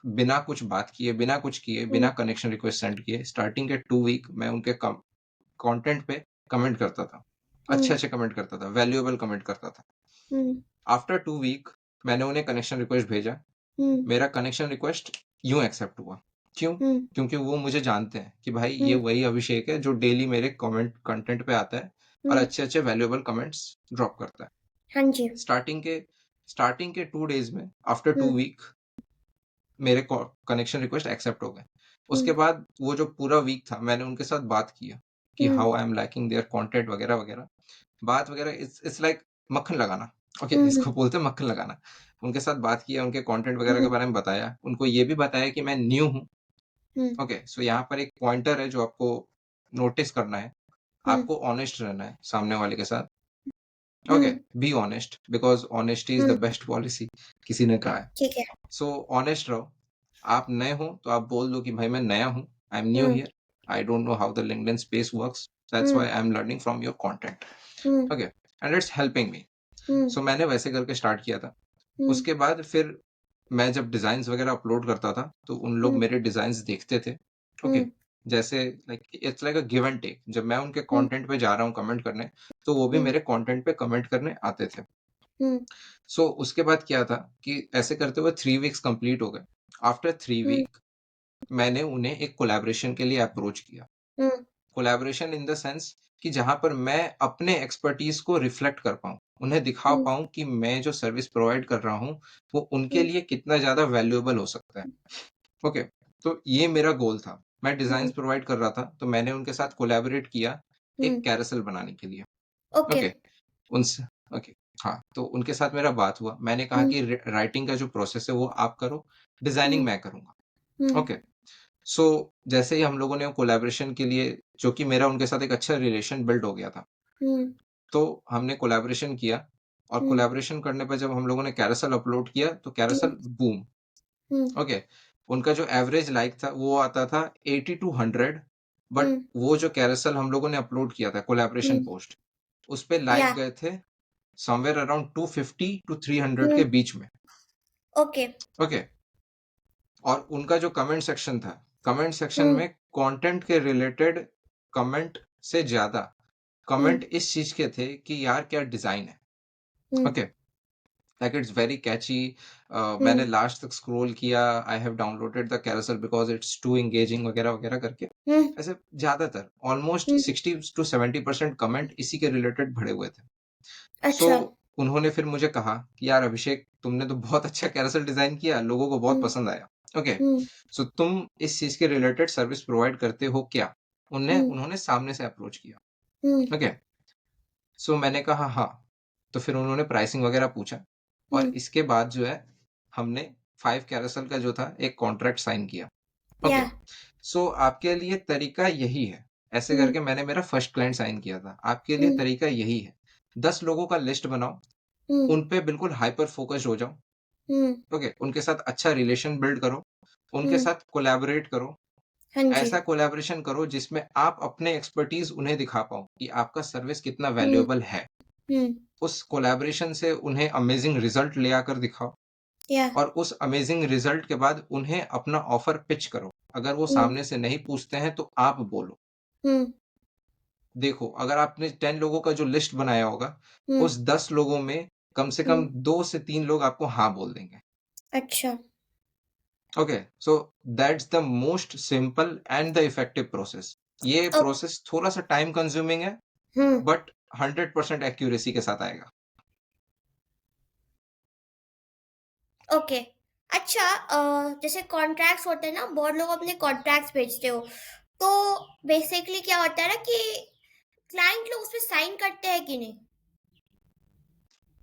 बिना कुछ बात किए, बिना कुछ किए, हम्म, बिना कनेक्शन रिक्वेस्ट सेंड किए, स्टार्टिंग के 2 वीक मैं उनके कंटेंट पे कमेंट करता था। हम्म, अच्छे-अच्छे कमेंट करता था, वैल्यूएबल कमेंट करता था। हम्म, आफ्टर 2 वीक मैंने उन्हें कनेक्शन रिक्वेस्ट भेजा। हम्म, मेरा कनेक्शन रिक्वेस्ट यूँ एक्सेप्ट हुआ। क्यों? हम्म, क्योंकि वो मुझे जानते हैं कि भाई ये हम्म, वही अभिषेक है जो डेली मेरे कमेंट कंटेंट पे आता है और हम्म, अच्छे-अच्छे वैल्यूएबल कमेंट्स ड्रॉप करता है। हाँ जी। स्टार्टिंग के स्टार्टिंग के 2 डेज़ में, आफ्टर 2 हम्म, वीक मेरे कनेक्शन रिक्वेस्ट एक्सेप्ट हो गए। उसके हम्म, बाद वो जो पूरा वीक था मैंने उनके साथ बात किया कि hmm, how I am liking their content वगैरह वगैरह। बात वगैरह इट्स इट्स लाइक मक्खन लगाना, ओके। हम्म, इसको बोलते हैं मक्खन लगाना। उनके साथ बात किया, उनके कंटेंट वगैरह के हम्म, बारे में बताया, उनको ये भी बताया कि मैं न्यू हूँ, हम्म, ओके। सो यहाँ पर एक पॉइंटर है जो आपको नोटिस करना है, हम्म, आपको ऑनेस्ट रहना है सामने वाले के साथ, okay. Hmm, be honest, because honesty is the hmm, best policy, किसी ने कहा है। ठीक है। सो ऑनेस्ट रहो। आप नए हो तो आप बोल दो कि भाई मैं नया हूँ, I am new hmm, here, I don't know how the LinkedIn space works, that's hmm, why I am learning from your content, hmm, okay. And it's helping me. So मैंने वैसे करके स्टार्ट किया था। उसके बाद फिर मैं जब डिजाइन्स वगैरह अपलोड करता था तो उन लोग मेरे डिजाइन्स देखते थे। ओके, जैसे like it's like a give and take. जब मैं उनके कंटेंट पे जा रहा हूँ कमेंट करने, तो वो भी मेरे कंटेंट पे कमेंट करने आते थे। सो उसके बाद क्या था कि ऐसे करते हुए 3 वीक्स कंप्लीट हो गए। आफ्टर 3 वीक मैंने उन्हें एक कोलैबोरेशन के लिए अप्रोच किया। कोलैबोरेशन इन द सेंस कि जहां पर मैं अपने एक्सपर्टीज को रिफ्लेक्ट कर पाऊं, उन्हें दिखा पाऊं कि मैं जो सर्विस प्रोवाइड कर रहा हूं वो उनके लिए कितना ज्यादा वैल्यूएबल हो सकता है। ओके, तो ये मेरा गोल था। मैं डिजाइन प्रोवाइड कर रहा था, तो मैंने उनके साथ कोलैबोरेट किया एक कैरोसेल बनाने के लिए। ओके। ओके, उनसे ओके, हाँ, तो उनके साथ मेरा बात हुआ। मैंने कहा कि राइटिंग का जो प्रोसेस है वो आप करो, डिजाइनिंग मैं करूंगा। ओके, सो जैसे ही हम लोगों ने कोलैबोरेशन के लिए, जो कि मेरा उनके साथ एक अच्छा रिलेशन बिल्ड हो गया था, तो हमने कोलैबोरेशन किया। और कोलैबोरेशन करने पर जब हम लोगों ने कैरोसेल अपलोड किया तो कैरोसेल बूम। ओके, उनका जो एवरेज लाइक था वो आता था 80 to 100। बट वो जो कैरोसेल हम लोगों ने अपलोड किया था कोलैबोरेशन पोस्ट, उस पे लाइक या गए थे समवेयर अराउंड 250 to 300 के बीच में। ओके। ओके, और उनका जो कमेंट सेक्शन था, कमेंट सेक्शन में कंटेंट के रिलेटेड कमेंट से ज्यादा कमेंट इस चीज के थे कि यार क्या डिजाइन है। Okay, like it's very catchy. मैंने लास्ट तक स्क्रॉल किया, I have downloaded the carousel because it's too engaging वगैरह वगैरह करके। ऐसे ज्यादातर ऑलमोस्ट 60 to 70% कमेंट इसी के रिलेटेड भरे हुए थे। सो अच्छा। उन्होंने फिर मुझे कहा कि यार अभिषेक, तुमने तो बहुत अच्छा कैरोसेल डिजाइन किया, लोगों को बहुत पसंद आया। ओके, सो तुम इस चीज के रिलेटेड सर्विस प्रोवाइड करते हो क्या? उन्होंने सामने से अप्रोच किया। ओके, सो मैंने कहा हाँ। तो फिर उन्होंने प्राइसिंग वगैरह पूछा, और इसके बाद जो है हमने 5 कैरोसेल का जो था एक कॉन्ट्रैक्ट साइन किया। या ओके, सो आपके लिए तरीका यही है। ऐसे करके मैंने मेरा फर्स्ट क्लाइंट साइन किया था। आपके लिए तरीका यही है, 10 लोगों का लिस्ट बनाओ, उन पे बिल्कुल हाइपर फोकस्ड हो जाओ। ओके, उनके साथ अच्छा रिलेशन बिल्ड करो, उनके साथ कोलैबोरेट करो। हाँ जी। ऐसा कोलैबोरेशन करो जिसमें आप अपने एक्सपर्टीज उन्हें दिखा पाओ कि आपका सर्विस कितना हम्म वैल्यूएबल है। हम्म उस कोलैबोरेशन से उन्हें अमेजिंग रिजल्ट ले आकर दिखाओ, या और उस अमेजिंग रिजल्ट के बाद उन्हें अपना ऑफर पिच करो। अगर वो सामने से नहीं पूछते हैं तो आप बोलो। हम्म देखो, अगर आपने 10 लोगों का जो लिस्ट बनाया होगा, उस 10 लोगों में कम से कम 2 से 3 लोग आपको हाँ बोल देंगे। अच्छा। Okay, so that's the most simple and the effective process. ये ओ- प्रोसेस थोड़ा सा टाइम कंज्यूमिंग है, हम्म बट 100% एक्यूरेसी के साथ आएगा। ओके। अच्छा, जैसे कॉन्ट्रैक्ट्स होते हैं ना, बहुत लोग अपने कॉन्ट्रैक्ट्स भेजते हो, तो बेसिकली क्या होता है ना कि क्लाइंट लोग उस पर साइन करते हैं कि नहीं?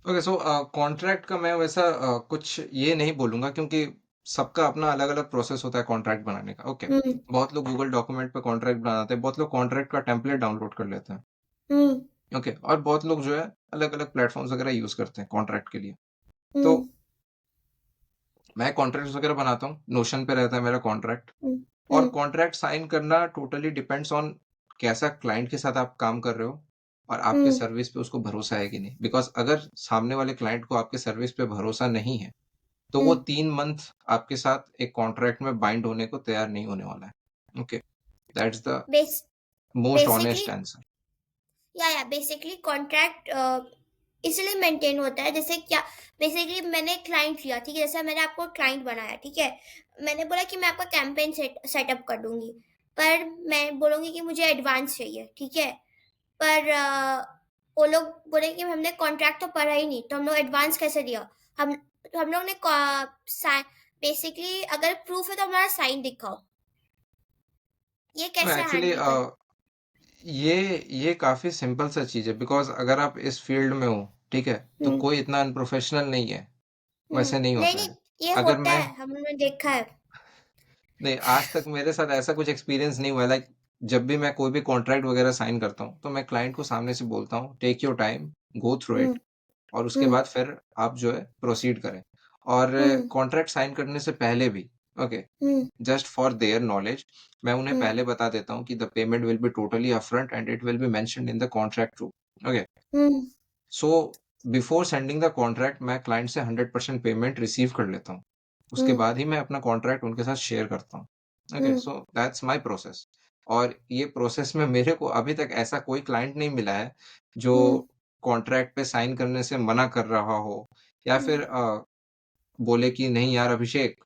ओके, सो कॉन्ट्रैक्ट का मैं वैसा कुछ ये नहीं बोलूंगा, क्योंकि सबका अपना अलग अलग प्रोसेस होता है कॉन्ट्रैक्ट बनाने का। ओके, हम्म बहुत लोग गूगल डॉक्यूमेंट पे कॉन्ट्रैक्ट बनाते हैं, बहुत लोग कॉन्ट्रैक्ट का टेम्पलेट डाउनलोड कर लेते हैं। हम्म ओके, और बहुत लोग जो है अलग अलग प्लेटफॉर्म्स वगैरह यूज करते हैं कॉन्ट्रैक्ट के लिए। तो हम्म मैं कॉन्ट्रैक्ट वगैरह बनाता हूँ, नोशन पे रहता है मेरा कॉन्ट्रैक्ट। हम्म और हम्म कॉन्ट्रैक्ट साइन करना टोटली डिपेंड्स ऑन कैसा क्लाइंट के साथ आप काम कर रहे हो, और आपके हम्म सर्विस पे उसको भरोसा है कि नहीं। बिकॉज अगर सामने वाले क्लाइंट को आपके सर्विस पे भरोसा नहीं है, तो वो हम्म 3 मंथ आपके साथ एक कॉन्ट्रैक्ट में बाइंड होने को तैयार नहीं होने वाला है। Okay, that's the base most basically honest answer. या बेसिकली कॉन्ट्रैक्ट इसलिए मेंटेन होता है, जैसे क्या, बेसिकली मैंने क्लाइंट लिया, ठीक है, जैसे मैंने आपको क्लाइंट बनाया, ठीक है, मैंने बोला कि मैं आपका कैंपेन सेटअप कर दूंगी, पर मैं बोलूँगी कि मुझे एडवांस चाहिए, ठीक है, पर वो लोग बोले कि हमने कॉन्ट्रैक्ट तो पढ़ा ही नहीं, तो हम लोग एडवांस कैसे दिया? हम हम लोग ने बेसिकली अगर प्रूफ है तो हमारा साइन दिखाओ। ये कैसे एक्चुअली हैंडल कर? ये काफी सिंपल सा चीज है, बिकॉज अगर आप इस फील्ड में हो, ठीक है, तो हम्म कोई इतना अनप्रोफेशनल नहीं है। वैसे नहीं नहीं होता नहीं, है। ये अगर होता मैं है, हमने देखा है। नहीं, आज तक मेरे साथ ऐसा कुछ एक्सपीरियंस नहीं हुआ। लाइक जब भी मैं कोई भी कॉन्ट्रैक्ट वगैरह साइन करता हूँ, तो मैं क्लाइंट को सामने से बोलता हूँ take your time, go through hmm it, और उसके हम्म बाद फिर आप जो है प्रोसीड करें। और हम्म कॉन्ट्रैक्ट साइन करने से पहले भी, okay, hmm just for their knowledge, मैं उन्हें हम्म पहले बता देता हूँ कि the payment will be totally upfront and it will be mentioned in the contract too. Okay, hmm so before sending the contract मैं क्लाइंट से 100% पेमेंट रिसीव कर लेता हूँ, उसके बाद ही मैं अपना कॉन्ट्रैक्ट उनके साथ शेयर करता हूँ। Okay, so that's my process. और ये प्रोसेस में मेरे को अभी तक ऐसा कोई क्लाइंट नहीं मिला है जो कॉन्ट्रैक्ट पे साइन करने से मना कर रहा हो, या फिर बोले कि नहीं यार अभिषेक,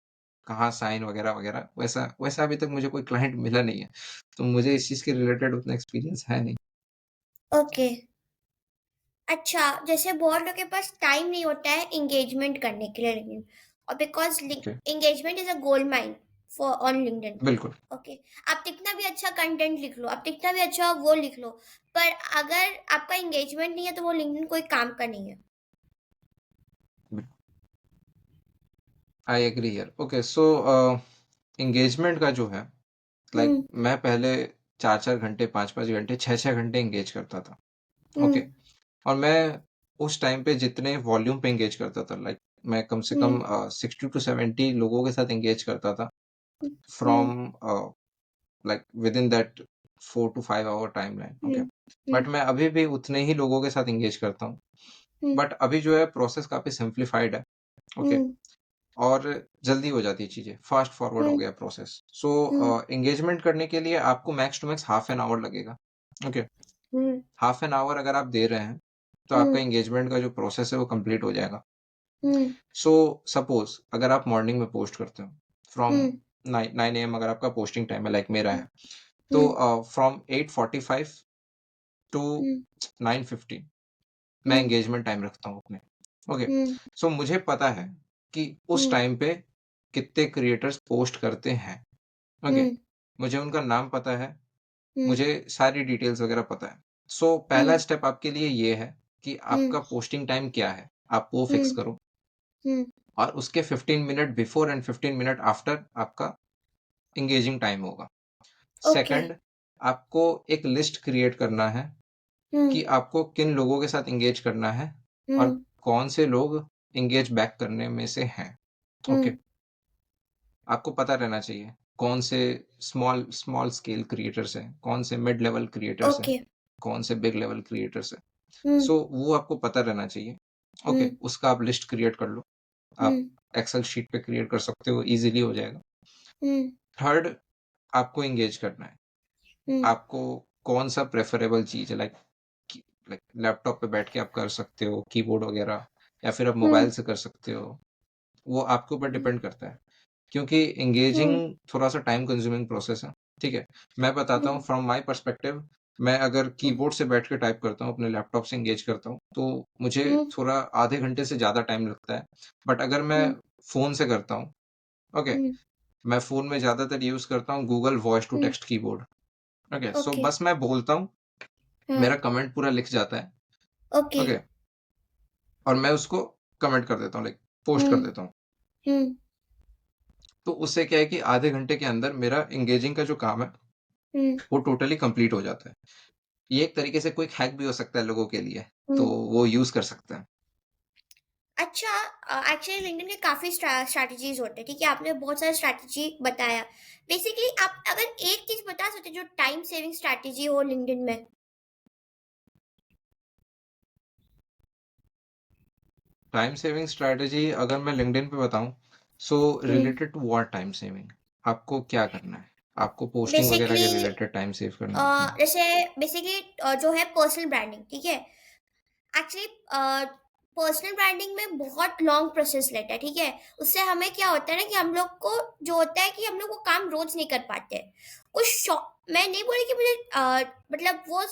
कहाँ साइन वगैरह वगैरह, वैसा वैसा अभी तक मुझे कोई क्लाइंट मिला नहीं है, तो मुझे इस चीज के रिलेटेड उतना एक्सपीरियंस है नहीं। ओके। अच्छा, जैसे बहुत लोगों के पास टाइम नहीं होता है एंगेजमेंट करने के लिए लिंक्डइन, और because okay, engagement is a gold mine for on LinkedIn. बिल्कुल। ओके, आप कितना भी अच्छा कंटेंट लिख लो, आप कितना भी अच्छा वो लिख लो, पर अगर आपका एंगेजमेंट नहीं है तो वो लिंक्डइन कोई काम का नहीं है। I agree here. Okay, so engagement का जो है, लाइक हम्म। मैं पहले 4-4 घंटे, 5-5 घंटे, 6-6 घंटे एंगेज करता था। ओके, और मैं उस टाइम पे जितने वॉल्यूम पे एंगेज करता था, लाइक मैं कम से कम 60 to 70 लोगों के साथ एंगेज करता था, from like with in that 4 to 5 hour time line. Okay, but मैं अभी भी उतने ही लोगों के साथ एंगेज करता हूँ, बट अभी जो है प्रोसेस काफी सिंप्लीफाइड है। ओके, और जल्दी हो जाती है चीजें, फास्ट फॉरवर्ड हो गया प्रोसेस। सो एंगेजमेंट करने के लिए आपको max to max half an hour लगेगा। ओके, हाफ एन आवर अगर आप दे रहे हैं तो आपका एंगेजमेंट का जो प्रोसेस है वो कंप्लीट हो जाएगा। सो सपोज अगर आप मॉर्निंग में पोस्ट करते हो, फ्रॉम 9 AM अगर आपका पोस्टिंग टाइम है, लाइक मेरा है, तो फ्रॉम 8:45 टू 9:15 मैं एंगेजमेंट टाइम रखता हूँ अपने। ओके, सो मुझे पता है कि उस टाइम पे कितने क्रिएटर्स पोस्ट करते हैं। ओके, मुझे उनका नाम पता है, मुझे सारी डिटेल्स वगैरह पता है। सो पहला स्टेप आपके लिए ये है कि आपका पोस्टिंग टाइम क्या है, आप वो फिक्स करो, और उसके 15 minute before and 15 minute after आपका एंगेजिंग टाइम होगा। ओके। सेकंड, आपको एक लिस्ट क्रिएट करना है कि आपको किन लोगों के साथ एंगेज करना है, और कौन से लोग एंगेज बैक करने में से हैं। ओके, आपको पता रहना चाहिए कौन से स्मॉल स्मॉल स्केल क्रिएटर्स हैं, कौन से मिड लेवल क्रिएटर्स हैं, ओके। कौन से बिग लेवल क्रिएटर्स हैं। सो वो आपको पता रहना चाहिए। ओके, उसका आप लिस्ट क्रिएट कर लो, आप एक्सेल शीट पे क्रिएट कर सकते हो, इजीली हो जाएगा। थर्ड, आपको एंगेज करना है। आपको कौन सा प्रेफरेबल चीज है, लाइक लाइक लैपटॉप पे बैठ के आप कर सकते हो कीबोर्ड वगैरह, या फिर आप मोबाइल से कर सकते हो, वो आपके ऊपर डिपेंड करता है, क्योंकि एंगेजिंग थोड़ा सा टाइम कंज्यूमिंग प्रोसेस है। ठीक है, मैं बताता हूँ फ्रॉम माय पर्सपेक्टिव। मैं अगर कीबोर्ड से बैठ के टाइप करता हूँ, अपने लैपटॉप से एंगेज करता हूँ, तो मुझे थोड़ा आधे घंटे से ज्यादा टाइम लगता है। बट अगर मैं फोन से करता हूँ, ओके, मैं फोन में ज्यादातर यूज करता हूँ Google voice to text keyboard. Okay, so okay. बस मैं बोलता हूँ, मेरा कमेंट पूरा लिख जाता है। ओके। ओके, और मैं उसको कमेंट कर देता हूँ, लाइक पोस्ट कर देता हूँ। तो उससे क्या है कि आधे घंटे के अंदर मेरा एंगेजिंग का जो काम है वो टोटली कंप्लीट हो जाता है। ये एक तरीके से क्विक हैक भी हो सकता है लोगों के लिए, तो वो यूज कर सकते हैं। अच्छा, एक्चुअली लिंक्डइन के काफ़ी स्ट्रैटेजीज होते हैं, ठीक है, आपने बहुत सारा स्ट्रैटेजी बताया। बेसिकली आप अगर एक चीज़ बता सकते जो टाइम सेविंग स्ट्रैटेजी हो लिंक्डइन में। टाइम सेविंग स्ट्रेटेजी अगर मैं लिंक्डइन पे बताऊं, so related to what time saving, आपको क्या करना है, आपको पोस्टिंग वगैरह के बेसिकली रिलेटेड टाइम सेव करना है अपना। जैसे बेसिकली जो है पर्सनल ब्रांडिंग, ठीक है, एक्चुअली पर्सनल ब्रांडिंग में बहुत लॉन्ग प्रोसेस लेता है, ठीक है। उससे हमें क्या होता है ना कि हम लोग को जो होता है कि हम लोग वो काम रोज नहीं कर पाते। कुछ मैं नहीं बोली कि मुझे मतलब वो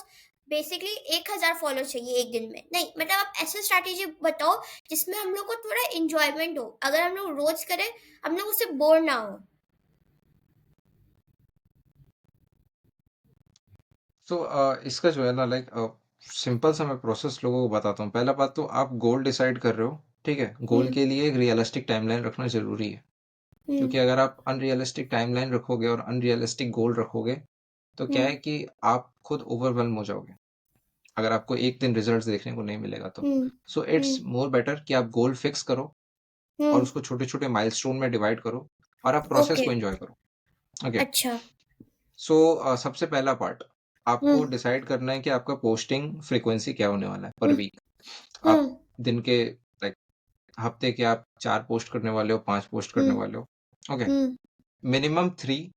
बेसिकली 1,000 फॉलो चाहिए एक दिन में, नहीं, मतलब आप ऐसे स्ट्रैटेजी बताओ जिसमें हम लोग को थोड़ा इंजॉयमेंट हो, अगर हम लोग रोज करें हम लोग उससे बोर ना हो। तो इसका जो है ना, लाइक सिंपल सा मैं प्रोसेस लोगों को बताता हूँ। पहला बात तो आप गोल डिसाइड कर रहे हो, ठीक है, गोल के लिए एक रियलिस्टिक टाइमलाइन रखना जरूरी है, क्योंकि अगर आप अनरियलिस्टिक टाइमलाइन रखोगे और अनरियलिस्टिक गोल रखोगे तो क्या है कि आप खुद ओवरवेल्म हो जाओगे, अगर आपको एक दिन रिजल्ट्स देखने को नहीं मिलेगा तो। सो इट्स मोर बेटर कि आप गोल फिक्स करो और उसको छोटे छोटे माइलस्टोन में डिवाइड करो, और आप प्रोसेस ओके। को एंजॉय करो। ओके, अच्छा। सो सबसे पहला पार्ट, आपको डिसाइड करना है कि आपका पोस्टिंग फ्रीक्वेंसी क्या होने वाला है पर वीक। आप हम्म दिन के लाइक हफ्ते के आप 4 पोस्ट करने वाले हो, 5 पोस्ट करने हम्म वाले हो। ओके, हम्म मिनिमम 3।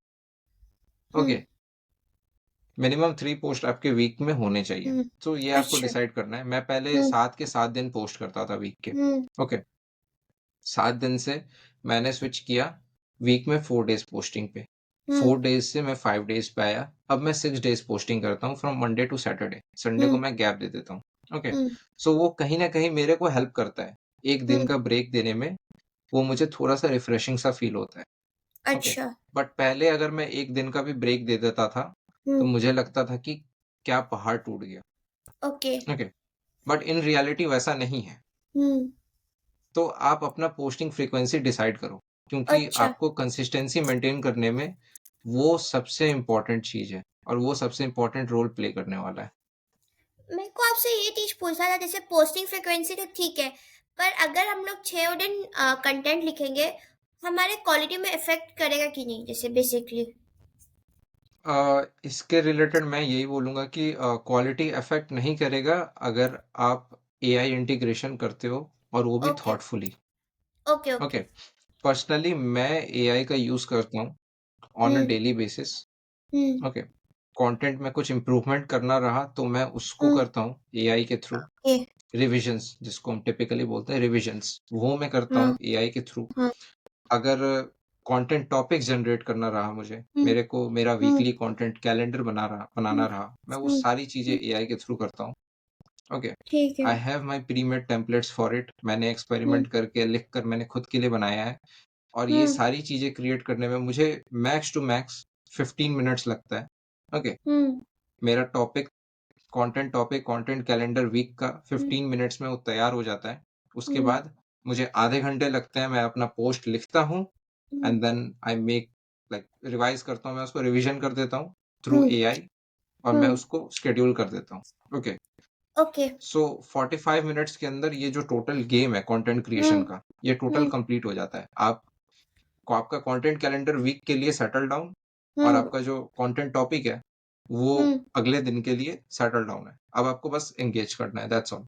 ओके, हम्म मिनिमम 3 पोस्ट आपके वीक में होने चाहिए। हम्म तो ये आपको अच्छा डिसाइड करना है। मैं पहले हम्म 7 के 7 दिन पोस्ट करता था वीक के। हम्म ओके, 7 दिन से मैंने स्विच किया वीक में 4 डेज़ पोस्टिंग पे। हम्म 4 डेज़ से मैं 5 डेज़ पे आया। अब मैं 6 डेज़ पोस्टिंग करता हूँ from Monday to Saturday. Sunday को हम्म मैं गैप दे देता हूँ। ओके, हम्म सो वो कहीं न कहीं मेरे को हेल्प करता है। 1 दिन हम्म का ब्रेक देने में वो मुझे थोड़ा-सा रिफ्रेशिंग सा फ़ील होता है। ओके, अच्छा बट पहले अगर मैं 1 दिन का भी ब्रेक दे देता था, तो हम्म मुझे लगता था कि क्या पहाड़ टूट गया। Okay okay, but in reality वैसा नहीं है। हम्म तो आप अपना पोस्टिंग फ्रीक्वेंसी डिसाइड करो, क्योंकि अच्छा आपको कंसिस्टेंसी मेंटेन करने में वो सबसे इम्पोर्टेंट चीज़ है और वो सबसे इम्पोर्टेंट रोल प्ले करने वाला है। मेरे को आपसे ये चीज पूछना था, जैसे पोस्टिंग फ्रिक्वेंसी तो ठीक है, पर अगर हम लोग 6 दिन कंटेंट लिखेंगे, हमारे क्वालिटी में इफेक्ट करेगा कि नहीं, जैसे बेसिकली। इसके रिलेटेड मैं यही बोलूँगा कि क्वालिटी अफ़ेक्ट नहीं करेगा अगर आप एआई इंटीग्रेशन करते हो और वो भी okay thoughtfully. Okay okay, okay personally मैं एआई का यूज़ करता हूँ on a hmm daily basis. Hmm okay, content में कुछ इम्प्रूवमेंट करना रहा तो मैं उसको हम्म करता हूँ एआई के थ्रू। ओके रिविजन्स जिसको हम टिपिकली बोलते हैं रिविजन्स, वो मैं करता हाँ हूँ एआई के थ्रू। हाँ अगर कंटेंट टॉपिक जनरेट करना रहा मुझे, हम्म मेरे को मेरा हम्म वीकली कंटेंट कैलेंडर बनाना हम्म रहा, मैं वो हम्म सारी चीज़ें हम्म, एआई के थ्रू करता हूँ। ओके, ठीक है I have my pre-made templates for it. मैंने हम्म एक्सपेरिमेंट करके, लिख कर मैंने खुद के लिए बनाया है और ये हम्म सारी चीज़ें क्रिएट करने में मुझे मैक्स टू मैक्स 15 मिनट्स लगता है। ओके, हम्म मेरा टॉपिक, कंटेंट कैलेंडर वीक का हम्म 15 मिनट्स में वो तैयार हो जाता है। उसके हम्म बाद मुझे आधे घंटे लगते हैं, मैं अपना पोस्ट लिखता हूँ hmm and then I make like revise करता हूँ, मैं उसको रिविज़न कर देता हूँ थ्रू हम्म एआई और मैं हम्म उसको शेड्यूल कर देता हूँ। ओके, ओके सो 45 मिनट्स के अंदर ये जो टोटल गेम है कंटेंट क्रिएशन हम्म का, ये टोटल हम्म कंप्लीट हो जाता है। आपका कंटेंट कैलेंडर वीक के लिए सेटल डाउन और हम्म आपका जो कंटेंट टॉपिक है, वो हम्म अगले दिन के लिए सेटल डाउन है। अब आपको बस एंगेज करना है, दैट्स ऑल।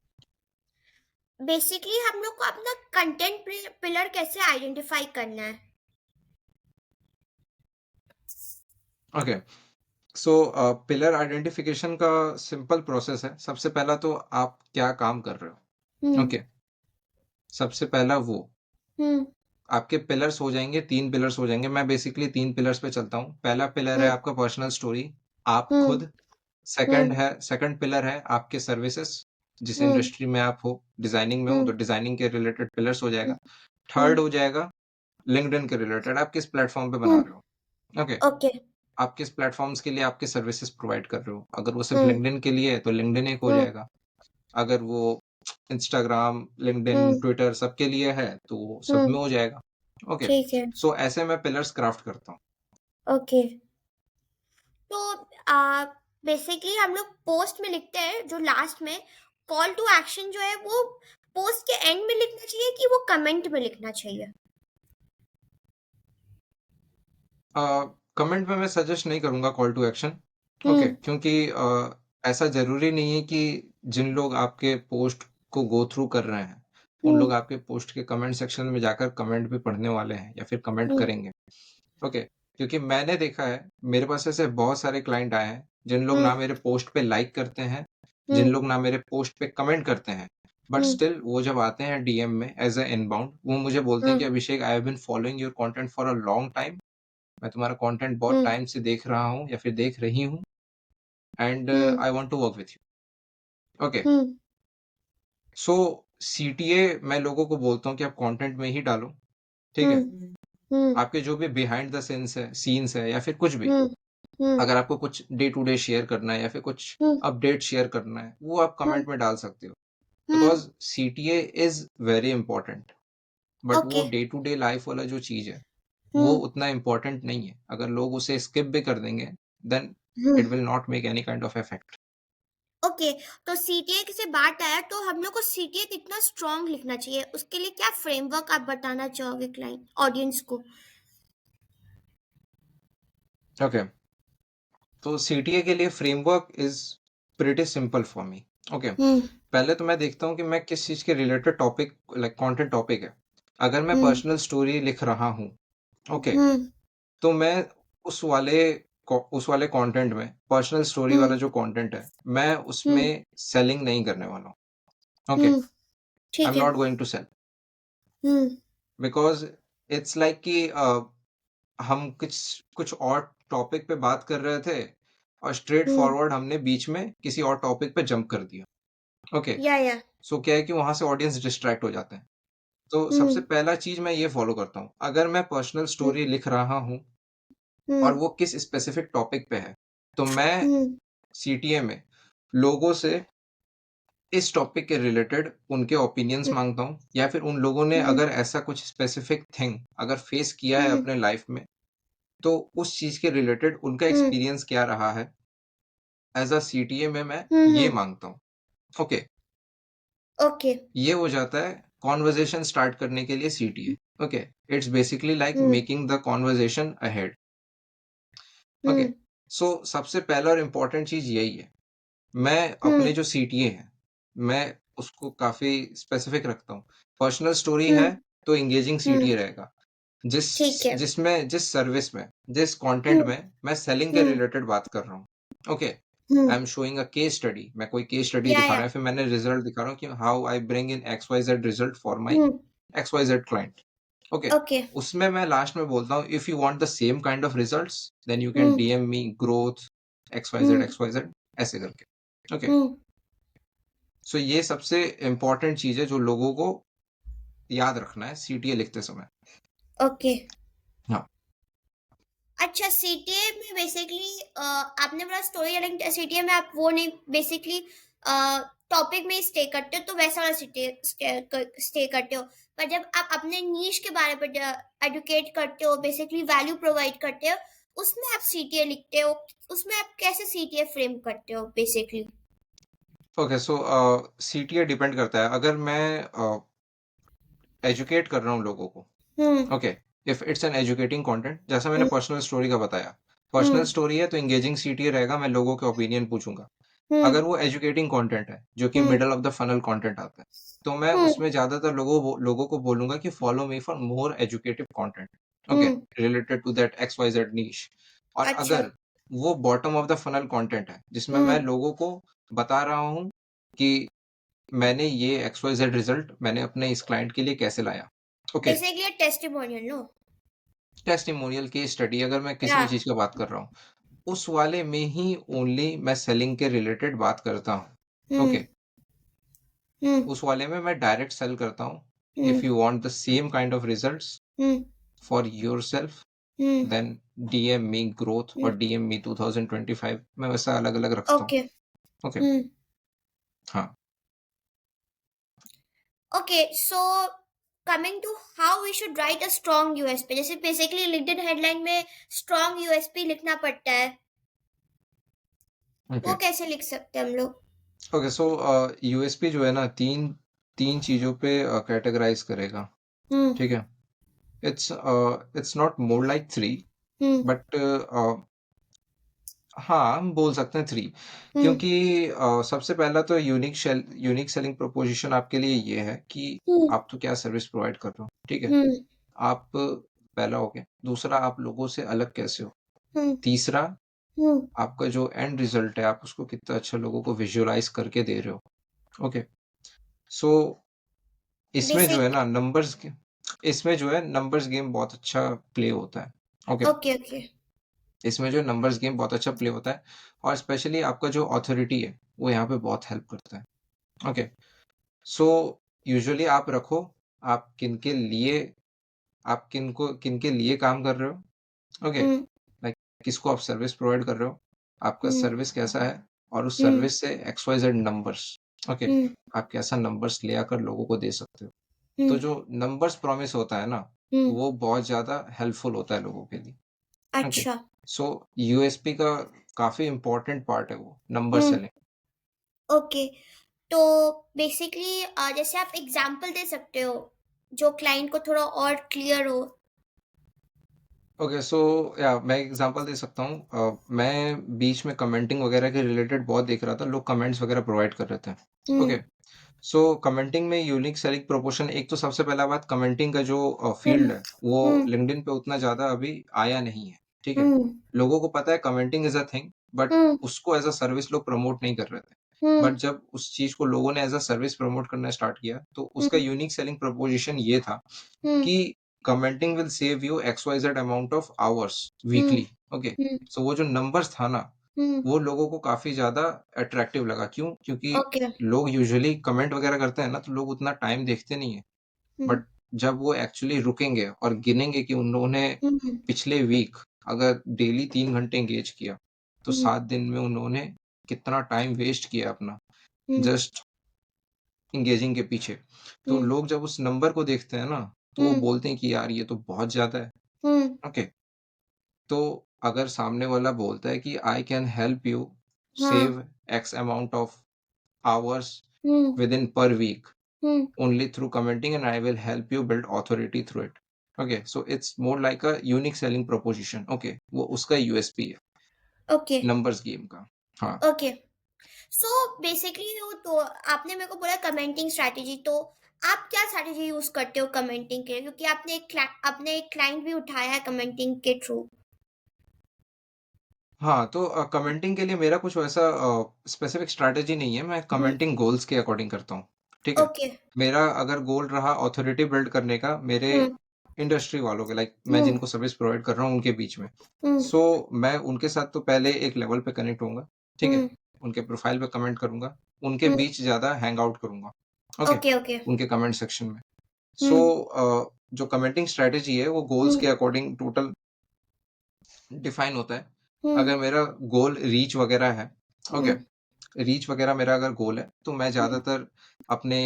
बेसिकली हम लोग को अपना कंटेंट पिलर कैसे आइडेंटिफाई करना है। ओके, सो पिलर आइडेंटिफिकेशन का सिंपल प्रोसेस है। सबसे पहला तो आप क्या काम कर रहे हो। हम्म ओके, सबसे पहला वो हम्म आपके पिलर्स हो जाएंगे, 3 पिलर्स हो जाएंगे। मैं बेसिकली 3 पिलर्स पे चलता हूँ। पहला पिलर है हम्म आपका पर्सनल स्टोरी, आप हम्म खुद। सेकंड पिलर है आपके सर्विसेज, जिस हम्म इंडस्ट्री में आप हो। डिजाइनिंग में हो हम्म तो डिजाइनिंग के रिलेटेड पिलर्स हो जाएगा। हम्म थर्ड हम्म हो जाएगा लिंक्डइन के रिलेटेड, आप किस प्लेटफॉर्म पे बना हम्म रहे हो। ओके, ओके आप किस प्लेटफॉर्म्स के लिए आपके सर्विसेज प्रोवाइड कर रहे हो। अगर वो सिर्फ हम्म लिंक्डइन के लिए है तो लिंक्डइन एक हो हम्म जाएगा। अगर वो इंस्टाग्राम, लिंक्डइन, हम्म ट्विटर सबके लिए है तो वो सब हम्म में हो जाएगा। ओके, ठीक है सो ऐसे मैं पिलर्स क्राफ्ट करता हूँ। ओके। तो आ, बेसिकली हम लोग पोस्ट में लिखते हैं जो लास्ट में, कॉल टू एक्शन जो है वो पोस्ट के एंड में लिखना चाहिए कि वो कमेंट में लिखना चाहिए। कमेंट में मैं सजेस्ट नहीं करूंगा कॉल टू एक्शन। ओके, हम्म क्योंकि ऐसा जरूरी नहीं है कि जिन लोग आपके पोस्ट को गो थ्रू कर रहे हैं, उन हम्म लोग आपके पोस्ट के कमेंट सेक्शन में जाकर कमेंट भी पढ़ने वाले हैं या फिर कमेंट हम्म करेंगे। ओके, क्योंकि मैंने देखा है, मेरे पास ऐसे बहुत सारे क्लाइंट आए हैं जिन लोग हम्म ना मेरे पोस्ट पे लाइक करते हैं, जिन हम्म लोग ना मेरे पोस्ट पे कमेंट करते हैं, बट हम्म स्टिल वो जब आते हैं डीएम में एज अ इनबाउंड, वो मुझे बोलते हैं कि hmm Abhishek, I have been following your content for a long time. मैं तुम्हारा कंटेंट बहुत हम्म टाइम से देख रहा हूँ या फिर देख रही हूँ and hmm I want to work with you. Okay, hmm so CTA मैं लोगों को बोलता हूँ कि आप कंटेंट में ही डालो। ठीक है, हम्म हम्म आपके जो भी बिहाइंड द सीन्स है या फिर कुछ भी, हम्म हम्म अगर आपको कुछ डे टू डे शेयर करना है या फिर कुछ हम्म अपडेट शेयर करना है, वो आप हम्म कमेंट में डाल सकते हो। Hmm because CTA is very important, but वो okay day to day life वाला जो चीज है, वो हम्म उतना इम्पोर्टेंट नहीं है। अगर लोग उसे स्किप भी कर देंगे, then hmm it will not make any kind of effect. Okay. तो सीटीए से बात आया, तो हम लोग को सीटीए कितना स्ट्रांग लिखना चाहिए, उसके लिए क्या फ्रेमवर्क आप बताना चाहोगे क्लाइंट ऑडियंस को। ओके, तो सीटीए के लिए framework is pretty simple for me. Okay, hmm पहले तो मैं देखता हूँ कि मैं किस चीज़ के related topic like content topic है। अगर मैं हम्म पर्सनल स्टोरी लिख रहा हूँ, ओके, हम्म तो मैं उस वाले उस वाले कंटेंट में पर्सनल स्टोरी वाला हम्म जो कंटेंट है, मैं हम्म उसमें सेलिंग नहीं करने वाला हूँ। ओके, हम्म आई ठीक एम है। Not going to sell hmm because it's like कि हम कुछ कुछ और टॉपिक पे बात कर रहे थे और स्ट्रेट हम्म फॉरवर्ड हमने बीच में किसी और टॉपिक पे जंप कर दिया। ओके, या सो क्या है कि वहाँ से ऑडियंस डिस्ट्रैक्ट हो जाते हैं। तो सबसे हम्म पहला चीज़ मैं ये फ़ॉलो करता हूँ, अगर मैं पर्सनल हम्म स्टोरी लिख रहा हूँ और हम्म वो किस स्पेसिफिक टॉपिक पे है, तो मैं हम्म सीटीए में लोगों से इस टॉपिक के रिलेटेड उनके ओपिनियंस माँगता हूँ या फिर उन लोगों ने हम्म अगर ऐसा कुछ स्पेसिफिक थिंग अगर फेस किया है हम्म अपने लाइफ़ में, तो उस चीज़ के रिलेटेड उनका हम्म एक्सपीरियंस क्या रहा है, एज़ अ सीटीए में मैं ये हम्म माँगता हूँ। Okay, okay. ये हो जाता है कन्वर्सेशन स्टार्ट करने के लिए CTA. Okay, it's basically like hmm making the conversation ahead. Okay, hmm so सबसे पहला और इम्पोर्टेंट चीज़ यही है। मैं अपने हम्म जो सीटीए हैं, मैं उसको काफ़ी स्पेसिफिक रखता हूँ। पर्सनल स्टोरी है, हम्म तो एंगेजिंग हम्म सीटीए रहेगा। जिस ठीक है। जिस सर्विस में, जिस कंटेंट हम्म में मैं सेलिंग के हम्म रिलेटेड बात कर रहा हूँ। Okay, hmm I am showing a case study, मैं कोई केस स्टडी दिखा या रहा है, फिर मैंने रिजल्ट दिखा रहा हूँ कि how I bring in XYZ result for my hmm XYZ client. Okay, okay. उसमें मैं लास्ट में बोलता हूँ if you want the same kind of results then you can hmm DM me growth XYZ hmm XYZ ऐसे करके। Okay, hmm सो ये सबसे important चीज़ है जो लोगों को याद रखना है सीटीए लिखते समय। ओके। हाँ, अच्छा, सीटीए में बेसिकली आपने बोला स्टोरी टेलिंग, सीटीए में आप वो नहीं बेसिकली टॉपिक में स्टे करते हो, तो वैसा वाला स्टे करते हो। पर जब आप अपने नीश के बारे में एडुकेट करते हो, बेसिकली वैल्यू प्रोवाइड करते हो, उसमें आप सीटीए लिखते हो। उसमें आप कैसे सीटीए फ्रेम करते हो बेसिकली? ओके, सो सीटीए डिपेंड करता है। अगर मैं एजुकेट कर रहा हूँ लोगों को, hmm okay, if it's an educating content, जैसा मैंने हम्म पर्सनल स्टोरी का बताया, पर्सनल हम्म स्टोरी है तो एंगेजिंग सीटीए रहेगा, मैं लोगों के ओपिनियन पूछूंगा। हम्म अगर वो एजुकेटिंग कंटेंट है जो कि hmm middle of the funnel content आता है, तो मैं हम्म उसमें ज्यादातर लोगों को बोलूंगा कि follow me for more educative content. Okay, hmm related to that XYZ niche. और अच्छा। अगर वो bottom of the funnel content है जिसमें मैं हम्म लोगों को बता रहा हूँ कि मैंने ये XYZ रिजल्ट मैंने अपने इस क्लाइंट के लिए कैसे लाया। Okay, basically testimonial no. Testimonial case study अगर मैं किसी या। भी चीज़ का बात कर रहा हूँ, उस वाले में ही ओनली मैं सेलिंग के रिलेटेड बात करता हूँ। हम्म ओके, हम्म उस वाले में मैं डायरेक्ट सेल करता हूँ। Hmm if you want the same kind of results hmm for yourself hmm then DM me growth hmm और डीएम मी 2025, मैं वैसा अलग-अलग रखता हूँ। ओके। ओके, हम्म हाँ। Okay. So coming to how we should write a strong USP, जैसे basically LinkedIn headline में strong USP लिखना पड़ता है, वो ओके, कैसे लिख सकते हैं हम लोग? ओके, सो यूएसपी जो है ना 3 चीज़ों पे कैटेगराइज़ करेगा, हम्म ठीक है? It's not more like 3 hmm but हाँ, हम बोल सकते हैं 3 हम्म क्योंकि सबसे पहला तो यूनिक सेलिंग प्रोपोज़िशन आपके लिए ये है कि हम्म आप तो क्या सर्विस प्रोवाइड कर रहे हो, ठीक है? हम्म आप पहला हो गया, दूसरा आप लोगों से अलग कैसे हो, हम्म तीसरा हम्म आपका जो एंड रिज़ल्ट है आप उसको कितना अच्छा लोगों को विज़ुअलाइज़ करके दे रहे हो, ओके? सो इसमें जो है बेसिक। ना इसमें जो है नंबर्स गेम बहुत अच्छा प्ले होता है, ओके? Okay okay. इसमें जो नंबर्स गेम बहुत अच्छा प्ले होता है और स्पेशली आपका जो ऑथोरिटी है वो यहाँ पे बहुत हेल्प करता है। ओके, सो यूजुअली आप रखो आप किन के लिए काम कर रहे हो। ओके, हम्म लाइक किसको आप सर्विस प्रोवाइड कर रहे हो, आपका हम्म सर्विस कैसा है और उस हम्म सर्विस से XYZ नंबर्स। ओके, हम्म आप कैसा नंबर्स ले आकर लोगों को दे सकते हो। तो हम्म जो नंबर्स प्रॉमिस होता है ना हम्म वो बहुत ज्यादा हेल्पफुल होता है लोगों के लिए। ओके, अच्छा। सो यूएसपी का काफी इंपॉर्टेंट पार्ट है वो नंबर हम्म सेलिंग। ओके। तो बेसिकली जैसे आप एग्जांपल दे सकते हो जो क्लाइंट को थोड़ा और क्लियर हो? ओके, सो या मैं एग्जांपल दे सकता हूँ। मैं बीच में कमेंटिंग वगैरह के रिलेटेड बहुत देख रहा था, लोग कमेंट्स वगैरह प्रोवाइड कर रहे थे। हुँ, ओके, सो कमेंटिंग में यूनिक सेलिंग प्रोपोर्शन, एक तो सबसे पहला बात, कमेंटिंग का जो हुँ, फील्ड है वो हुँ, लिंक्डइन पे उतना ज्यादा अभी आया नहीं है। ठीक है, हुँ, लोगों को पता है commenting is a thing, but hmm, उसको एज अ सर्विस लोग प्रमोट नहीं कर रहे थे। हुँ, बट जब उस चीज को लोगों ने एज अ सर्विस प्रमोट करना स्टार्ट किया, तो हुँ, उसका यूनिक सेलिंग प्रोपोजिशन ये था हुँ, कि commenting will save you XYZ amount of hours hmm, weekly. Okay, hmm, so वो जो नंबर्स था ना, हुँ, वो लोगों को काफी ज्यादा अट्रैक्टिव लगा। क्यों? क्योंकि ओके, लोग यूजुअली कमेंट वगैरह करते हैं ना, तो लोग उतना टाइम देखते नहीं है। हुँ, बट जब वो एक्चुअली रुकेंगे और गिनेंगे कि उन लोगों ने हुँ, पिछले वीक अगर डेली 3 घंटे एंगेज किया, तो हुँ, 7 दिन में उन्होंने कितना टाइम वेस्ट किया अपना हुँ, जस्ट एंगेजिंग के पीछे। तो हुँ, लोग जब उस नंबर को देखते हैं ना, तो वो हुँ, बोलते हैं कि यार ये तो बहुत ज्यादा है। हुँ, ओके, तो अगर सामने वाला बोलता है कि आई कैन हेल्प यू हाँ, save X amount of hours hmm, within per week hmm, only through commenting, and I will help you build authority through it. Okay, so it's more like a unique selling proposition. Okay, वो उसका USP है okay, numbers game का। हाँ। Okay. So basically वो तो आपने मेरे को बोला कमेंटिंग स्ट्रैटेजी, तो आप क्या स्ट्रैटेजी यूज़ करते हो कमेंटिंग के लिए? क्योंकि आपने एक क्लाइंट भी उठाया है कमेंटिंग के थ्रू। हाँ, तो कमेंटिंग के लिए मेरा कुछ वैसा स्पेसिफिक स्ट्रैटेजी नहीं है। मैं हुँ, कमेंटिंग गोल्स के अकॉर्डिंग करता हूँ। ठीक है, ओके, मेरा अगर गोल रहा ऑथोरिटी बिल्ड करने का मेरे हुँ, इंडस्ट्री वालों के, लाइक मैं हुँ, जिनको सर्विस प्रोवाइड कर रहा हूँ उनके बीच में, हुँ, सो मैं उनके साथ तो पहले एक लेवल पे कनेक्ट होऊंगा। ठीक है, हुँ, उनके प्रोफाइल पे कमेंट करूंगा, उनके हुँ, बीच ज्यादा हैंग आउट करूंगा। ओके, ओके, ओके, उनके कमेंट सेक्शन में। हुँ, सो जो कमेंटिंग स्ट्रेटेजी है वो गोल्स हुँ, के अकॉर्डिंग टोटल डिफाइन होता है। हुँ, अगर मेरा गोल रीच वगैरह है, ओके, हुँ, रीच वगैरह मेरा अगर गोल है, तो मैं हुँ, ज़्यादातर अपने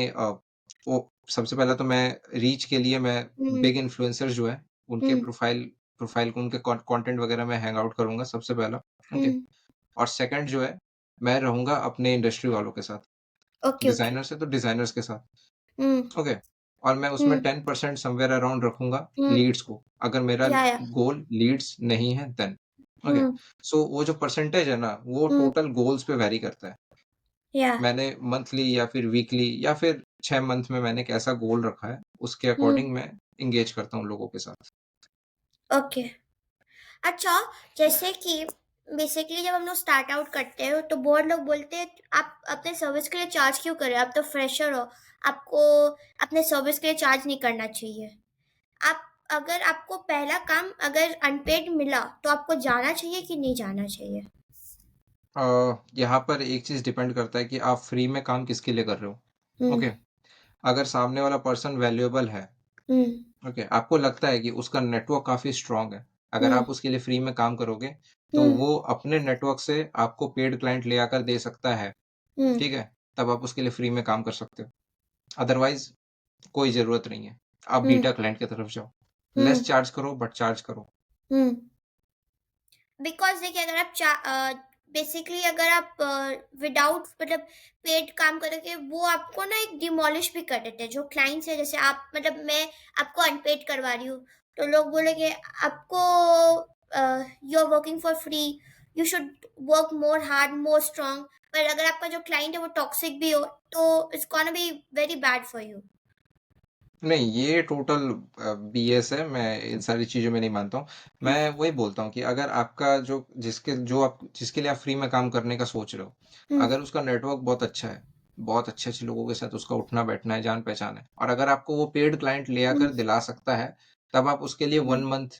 वो सबसे पहले तो मैं रीच के लिए मैं हुँ, बिग इन्फ्लुएंसर्स जो है, उनके हुँ, प्रोफाइल प्रोफाइल को उनके कंटेंट वगैरह में हैंग आउट करूँगा सबसे पहला। हुँ, ओके, और सेकंड जो है, मैं रहूँगा अपने इंडस्ट्री वालों के साथ। ओके, ओके, डिज़ाइनर्स है तो डिज़ाइनर्स के साथ। हुँ, ओके, और मैं उसमें हुँ, 10% समवेयर अराउंड रखूँगा हुँ, लीड्स को, अगर मेरा या, गोल लीड्स नहीं है देन। ओके, हुँ, सो वो जो परसेंटेज है ना, वो हुँ, टोटल गोल्स पे वैरी करता है। या, मैंने मंथली या फिर वीकली या फिर 6 मंथ में मैंने कैसा गोल रखा है, उसके हुँ, अकॉर्डिंग मैं एंगेज करता हूँ लोगों के साथ। ओके। अच्छा, जैसे कि बेसिकली जब हम लोग स्टार्ट आउट करते हैं तो बहुत लोग बोलते हैं आप अपने सर्विस के लिए चार्ज क्यों कर रहे हो? आप तो फ्रेशर हो, आपको अपने सर्विस के लिए चार्ज नहीं करना चाहिए। आप अगर आपको पहला काम अगर अनपेड मिला तो आपको जाना चाहिए कि नहीं जाना चाहिए? यहाँ पर एक चीज़ डिपेंड करता है कि आप फ्री में काम किसके लिए कर रहे हो। हुँ, ओके, अगर सामने वाला पर्सन वैल्यूएबल है, हुँ, ओके, आपको लगता है कि उसका नेटवर्क काफ़ी स्ट्रॉन्ग है, अगर हुँ, आप उसके लिए फ्री में काम करोगे, तो हुँ, वो अपने नेटवर्क से आपको पेड क्लाइंट ले आकर दे सकता है, हुँ, ठीक है? तब आप उसके लिए फ्री में काम कर सकते हो। अदरवाइज़ कोई ज़रूरत नहीं है। आप हुँ, बीटा क्लाइंट की तरफ जाओ। हुँ, लेस चार्ज करो बट चार्ज करो। हुँ। बिकॉज़ देखिए अगर बेसिकली अगर आप विदाउट मतलब पेड काम करोगे वो आपको ना एक डिमोलिश भी कर देते हैं जो क्लाइंट्स है, जैसे आप मतलब मैं आपको अनपेड करवा रही हूँ तो लोग बोलेंगे आपको you are working for free, you should work more hard more strong. पर अगर आपका जो क्लाइंट है वो टॉक्सिक भी हो तो it's gonna be very bad for you. नहीं, ये टोटल बीएस है, मैं इन सारी चीज़ों में नहीं मानता हूँ। मैं वही बोलता हूँ कि अगर आपका जिसके लिए आप फ्री में काम करने का सोच रहे हो, हम्म, अगर उसका नेटवर्क बहुत अच्छा है, बहुत अच्छे-अच्छे लोगों के साथ उसका उठना-बैठना है, जान-पहचान है, और अगर आपको वो पेड क्लाइंट ले हम्म, आकर दिला सकता है, तब आप उसके लिए 1 हम्म, मंथ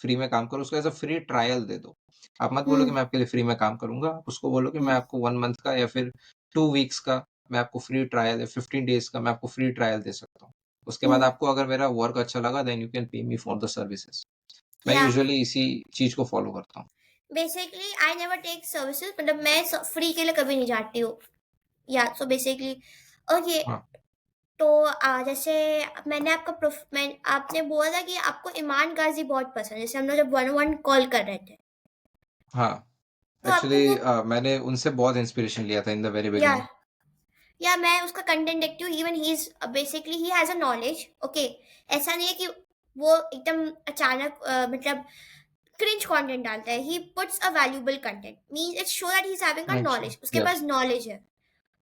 फ्री में काम करो, उसको एज़ अ फ्री ट्रायल दे दो। आप मत बोलो कि हम्म, मैं आपके लिए फ्री में काम करूँगा, आप उसको बोलो कि मैं हम्म, आपको 1 मंथ का या फिर 2 वीक्स का मैं आपको फ्री ट्रायल या 15 डेज़ का मैं आपको फ्री ट्रायल दे सकता हूँ। उसके बाद हम्म, आपको अगर मेरा वर्क अच्छा लगा, then you can pay me for the services. मैं या यूजुअली इसी चीज़ को फॉलो करता हूँ। Basically I never take services, मतलब मैं फ्री के लिए कभी नहीं जाती हूँ। या सो बेसिकली ओके। हाँ, तो जैसे मैंने मैं आपने बोला था कि आपको इमान गाजी बहुत पसंद है, जैसे हम लोग जब वन वन कॉल कर रहे थे हाँ। तो आपको एक्चुअली वो मैंने उनसे बहुत इंस्पिरेशन लिया था इन द वेरी या बिगिनिंग। मैं उसका कंटेंट देखती हूँ, even he is basically he has a knowledge, okay. ऐसा नहीं है कि वो एकदम अचानक मतलब क्रिंज कंटेंट डालता है. He puts a valuable content means it show that he is having a अच्छा, नॉलेज, उसके पास यस, नॉलेज है.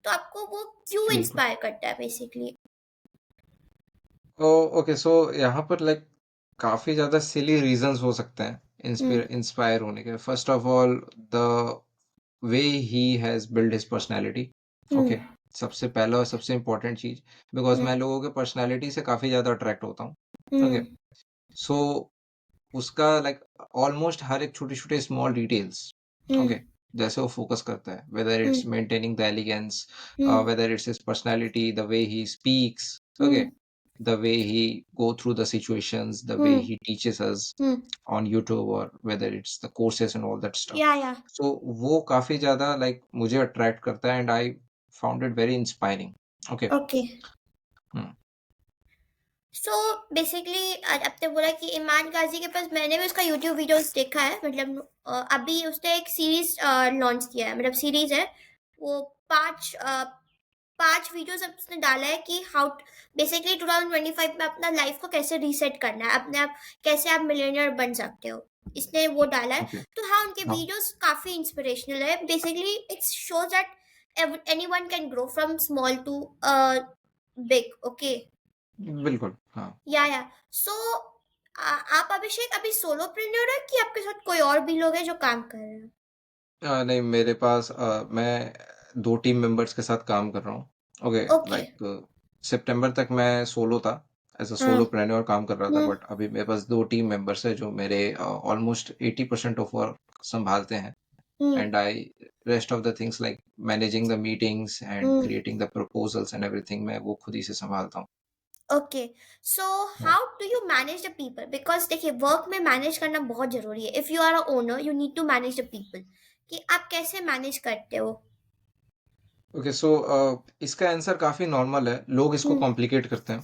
तो आपको वो क्यों बिल्कुल। इंस्पायर करता है बेसिकली? ओ ओके, सो यहाँ पर लाइक काफ़ी ज़्यादा सिली रीज़न्स हो सकते हैं हम्म. इंस्पायर होने के। First of all, the way he has build his personality. Hmm. Okay, सबसे पहला और सबसे इम्पोर्टेंट चीज़, बिकॉज़ हम्म. मैं लोगों के पर्सनैलिटी से काफ़ी ज़्यादा अट्रैक्ट होता हूँ। Okay, hmm. सो उसका लाइक ऑलमोस्ट हर एक छोटे-छोटे स्मॉल डिटेल्स, हम्म. ओके, जैसे वो फोकस करता है, whether hmm. It's maintaining the elegance, hmm. Whether it's his personality, the way he speaks, okay, hmm. the way he go through the situations, the way hmm. he teaches us hmm. on YouTube, or whether it's the courses and all that stuff. या. So वो काफ़ी ज़्यादा like मुझे attract करता है, and I found it very inspiring. Okay. Okay. Hmm. So basically आपने बोला कि इमरान गाजी के पास, मैंने भी उसका यूट्यूब वीडियोस देखा है. मतलब अभी उसने एक सीरीज लॉन्च किया है, मतलब सीरीज है वो. पांच 5 वीडियोस उसने डाला है कि हाउ बेसिकली 2025 में अपना लाइफ को कैसे रीसेट करना है, अपने आप कैसे आप मिलियनियर बन सकते हो. इसने वो डाला है. Okay. तो हाँ, उनके हाँ, वीडियोस काफी इंस्पिरेशनल है. Basically it's shows that anyone can grow from small to big. Okay. बिल्कुल, हाँ। या सो आप अभिषेक अभी सोलोप्रेन्योर है कि आपके साथ कोई और भी लोग हैं जो काम कर रहे हैं? नहीं, मेरे पास मैं 2 टीम मेंबर्स के साथ काम कर रहा हूँ। Okay, okay. लाइक सितंबर तक मैं सोलो था, एज़ अ हाँ. सोलोप्रेन्योर काम कर रहा था, हम्म. बट अभी मेरे पास 2 टीम मेंबर्स हैं जो मेरे ऑलमोस्ट 80% ऑफ वर्क संभालते हैं, hmm. And I rest of the things like managing the meetings and hmm. Creating the proposals and everything, मैं वो खुद ही से संभालता हूँ। ओके. सो हाँ। How do you manage the people? Because देखिए, वर्क में मैनेज करना बहुत जरूरी है. If you are a owner you need to manage the people. कि आप कैसे मैनेज करते हो? ओके, सो इसका आंसर काफ़ी नॉर्मल है, लोग इसको हम्म. कॉम्प्लिकेट करते हैं।